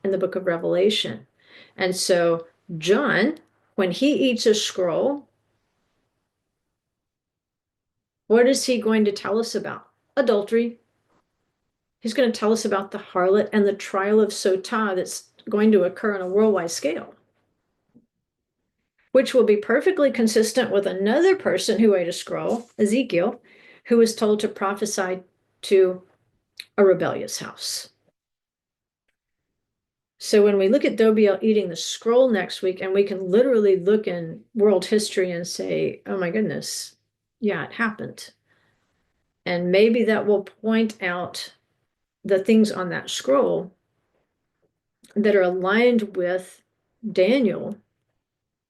in the book of Revelation. And so John, when he eats a scroll, what is he going to tell us about? Adultery. He's going to tell us about the harlot and the trial of Sotah that's going to occur on a worldwide scale, which will be perfectly consistent with another person who ate a scroll, Ezekiel, who was told to prophesy to a rebellious house. So when we look at Dobiel eating the scroll next week, and we can literally look in world history and say, oh my goodness, yeah, it happened. And maybe that will point out the things on that scroll that are aligned with Daniel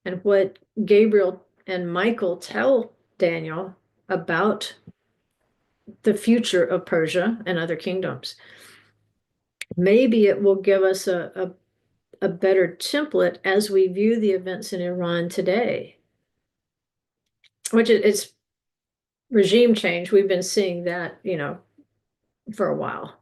and what Gabriel and Michael tell Daniel about the future of Persia and other kingdoms. Maybe it will give us a better template as we view the events in Iran today, which it's regime change. We've been seeing that, for a while.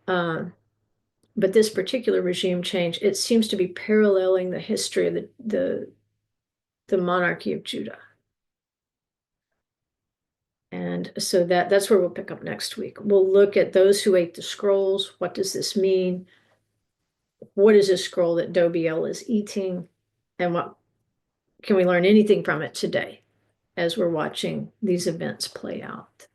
But this particular regime change, it seems to be paralleling the history of the monarchy of Judah. And so that's where we'll pick up next week. We'll look at those who ate the scrolls. What does this mean? What is this scroll that Dobiel is eating? And what can we learn anything from it today as we're watching these events play out?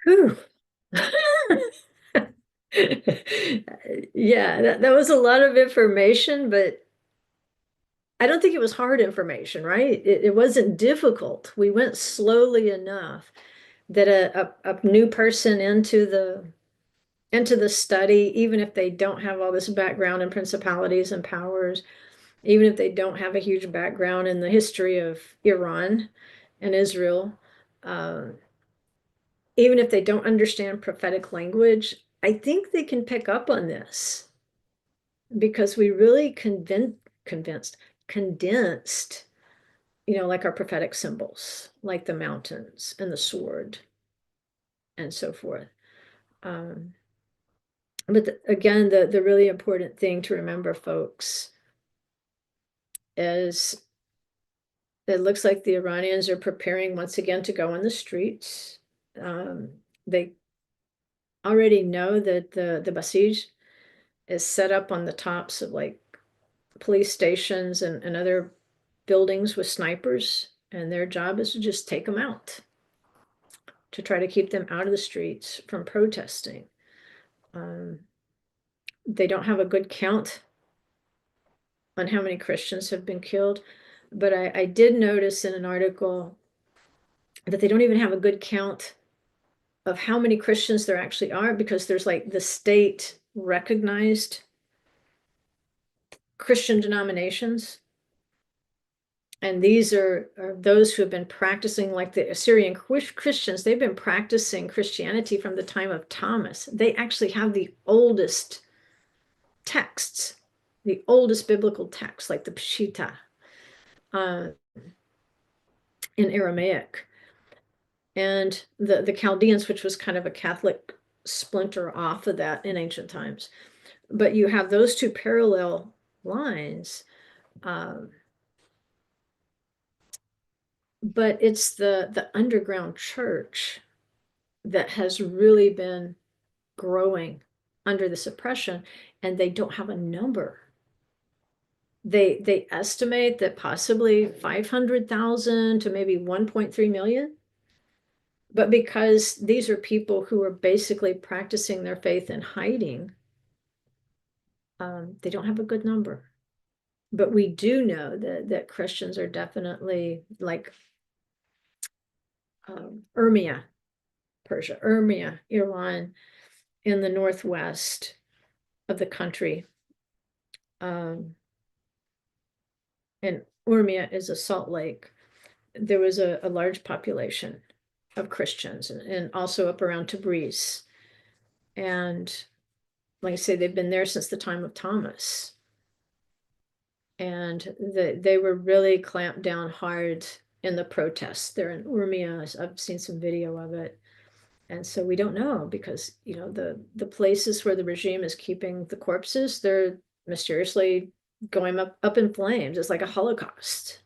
Whew. Yeah, that was a lot of information, but I don't think it was hard information, right? It wasn't difficult. We went slowly enough that a new person into the study, even if they don't have all this background in principalities and powers, even if they don't have a huge background in the history of Iran and Israel, uh, even if they don't understand prophetic language, I think they can pick up on this because we really condensed, like our prophetic symbols, like the mountains and the sword and so forth. But again, the really important thing to remember, folks, is it looks like the Iranians are preparing once again to go on the streets. They already know that the Basij is set up on the tops of like police stations and other buildings with snipers, and their job is to just take them out, to try to keep them out of the streets from protesting. They don't have a good count on how many Christians have been killed, but I did notice in an article that they don't even have a good count of how many Christians there actually are, because there's like the state recognized Christian denominations. And these are those who have been practicing, like the Assyrian Christians, they've been practicing Christianity from the time of Thomas. They actually have the oldest texts, the oldest biblical texts, like the Peshitta in Aramaic. And the Chaldeans, which was kind of a Catholic splinter off of that in ancient times. But you have those two parallel lines. But it's the underground church that has really been growing under this oppression, and they don't have a number. They estimate that possibly 500,000 to maybe 1.3 million. But because these are people who are basically practicing their faith in hiding, they don't have a good number. But we do know that Christians are definitely like Urmia, Persia, Urmia, Iran, in the northwest of the country. And Urmia is a salt lake. There was a large population of Christians, and also up around Tabriz. And like I say, they've been there since the time of Thomas. And they were really clamped down hard in the protests there in Urmia. I've seen some video of it. And so we don't know, because the places where the regime is keeping the corpses, they're mysteriously going up in flames. It's like a Holocaust.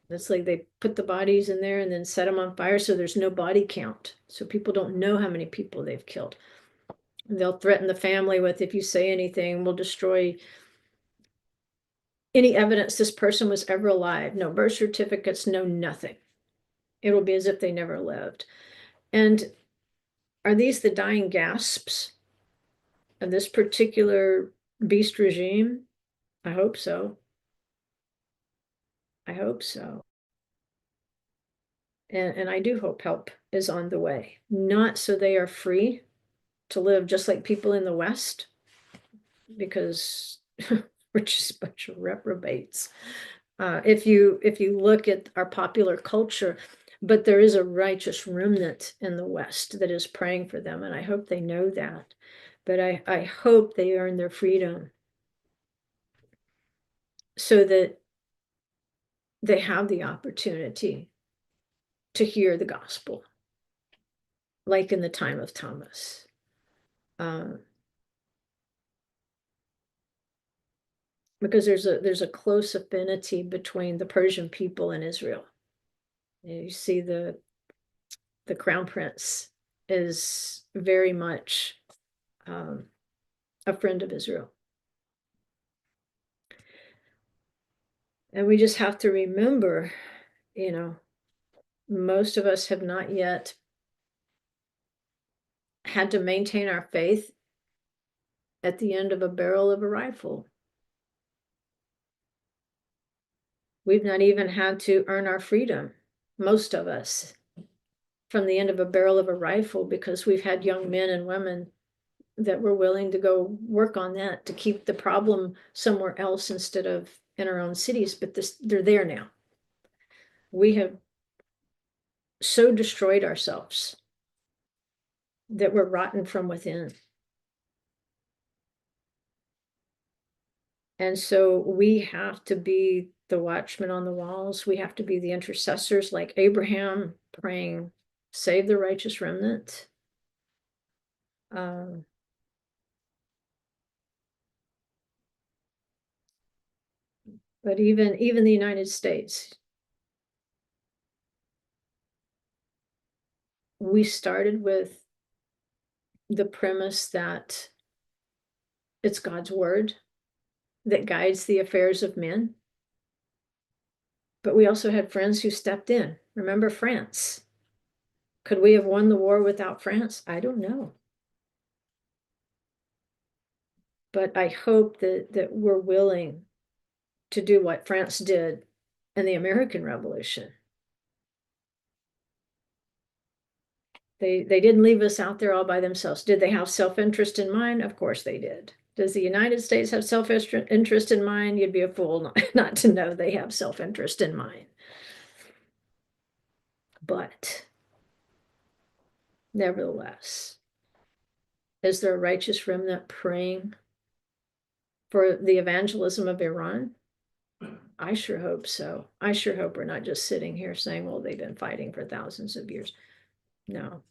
It's like they put the bodies in there and then set them on fire, so there's no body count. So people don't know how many people they've killed. And they'll threaten the family with, if you say anything, we'll destroy any evidence this person was ever alive. No birth certificates, no nothing. It'll be as if they never lived. And are these the dying gasps of this particular beast regime? I hope so. I hope so. And I do hope help is on the way. Not so they are free to live just like people in the West, because we're just a bunch of reprobates. If you look at our popular culture, but there is a righteous remnant in the West that is praying for them, and I hope they know that. But I hope they earn their freedom so that they have the opportunity to hear the gospel, like in the time of Thomas. Because there's a close affinity between the Persian people and Israel. You see the crown prince is very much a friend of Israel. And we just have to remember, most of us have not yet had to maintain our faith at the end of a barrel of a rifle. We've not even had to earn our freedom, most of us, from the end of a barrel of a rifle, because we've had young men and women that were willing to go work on that, to keep the problem somewhere else instead of in our own cities. But they're there now. We have so destroyed ourselves that we're rotten from within. And so we have to be the watchmen on the walls. We have to be the intercessors, like Abraham, praying, save the righteous remnant. But even the United States, we started with the premise that it's God's word that guides the affairs of men. But we also had friends who stepped in. Remember France? Could we have won the war without France? I don't know. But I hope that we're willing to do what France did in the American Revolution. They didn't leave us out there all by themselves. Did they have self-interest in mind? Of course they did. Does the United States have self-interest in mind? You'd be a fool not to know they have self-interest in mind. But nevertheless, is there a righteous remnant praying for the evangelism of Iran? I sure hope so. I sure hope we're not just sitting here saying, well, they've been fighting for thousands of years. No.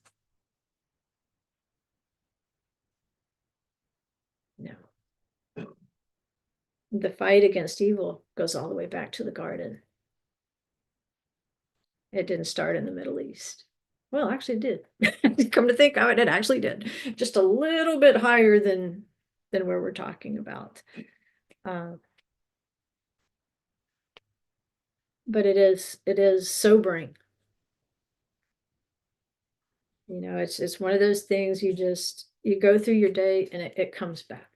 No. The fight against evil goes all the way back to the garden. It didn't start in the Middle East. Well, actually it did. Come to think of it, it actually did. Just a little bit higher than where we're talking about. But it is sobering. You know, it's one of those things you go through your day and it comes back.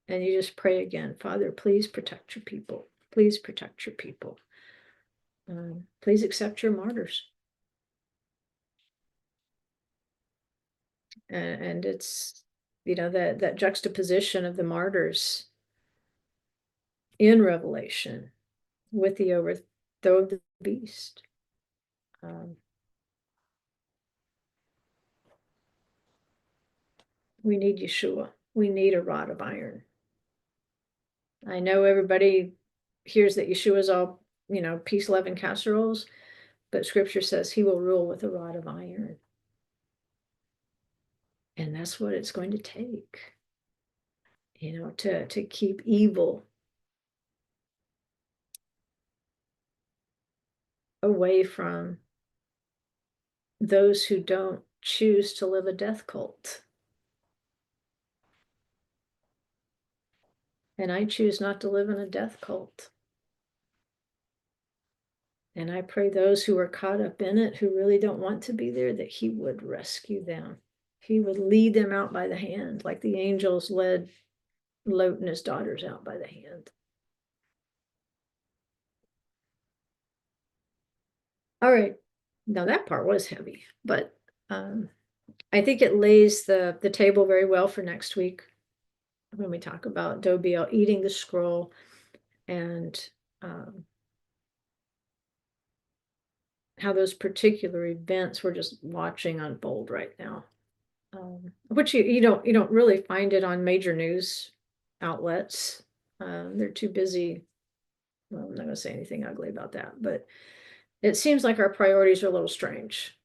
And you just pray again, Father, please protect your people. Please protect your people. Please accept your martyrs. And it's, you know, that juxtaposition of the martyrs in Revelation with the overthrow of the beast. We need Yeshua. We need a rod of iron. I know everybody hears that Yeshua is all, you know, peace, love, and casseroles, but scripture says he will rule with a rod of iron. And that's what it's going to take, you know, to keep evil away from those who don't choose to live a death cult. And I choose not to live in a death cult. And I pray those who are caught up in it, who really don't want to be there, that he would rescue them. He would lead them out by the hand, like the angels led Lot and his daughters out by the hand. All right. Now that part was heavy, but I think it lays the table very well for next week when we talk about Dobiel eating the scroll and how those particular events we're just watching unfold right now. Which you don't really find it on major news outlets. They're too busy. Well, I'm not going to say anything ugly about that, but it seems like our priorities are a little strange.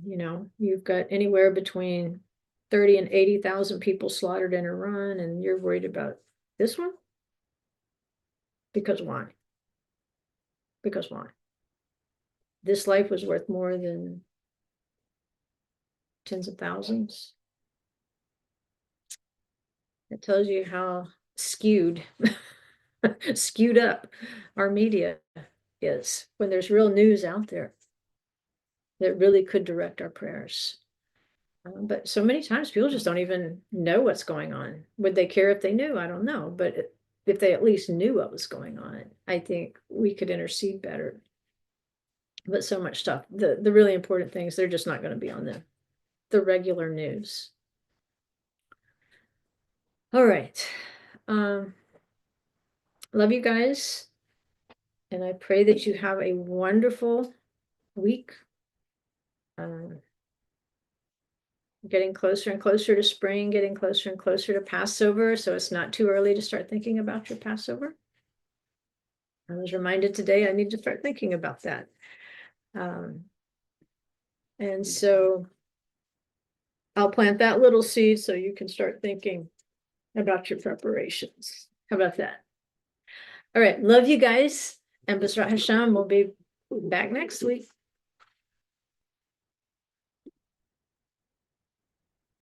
You know, you've got anywhere between 30 and 80,000 people slaughtered in Iran, and you're worried about this one? Because why? Because why? This life was worth more than tens of thousands. It tells you how skewed skewed up our media is when there's real news out there that really could direct our prayers. But so many times people just don't even know what's going on. Would they care if they knew? I don't know. But if they at least knew what was going on, I think we could intercede better. But so much stuff, the really important things, they're just not going to be on the regular news. All right. Love you guys. And I pray that you have a wonderful week. Getting closer and closer to spring, getting closer and closer to Passover. So it's not too early to start thinking about your Passover. I was reminded today I need to start thinking about that. And so I'll plant that little seed so you can start thinking about your preparations. How about that? All right, love you guys. And B'ezrat Hashem, we'll be back next week.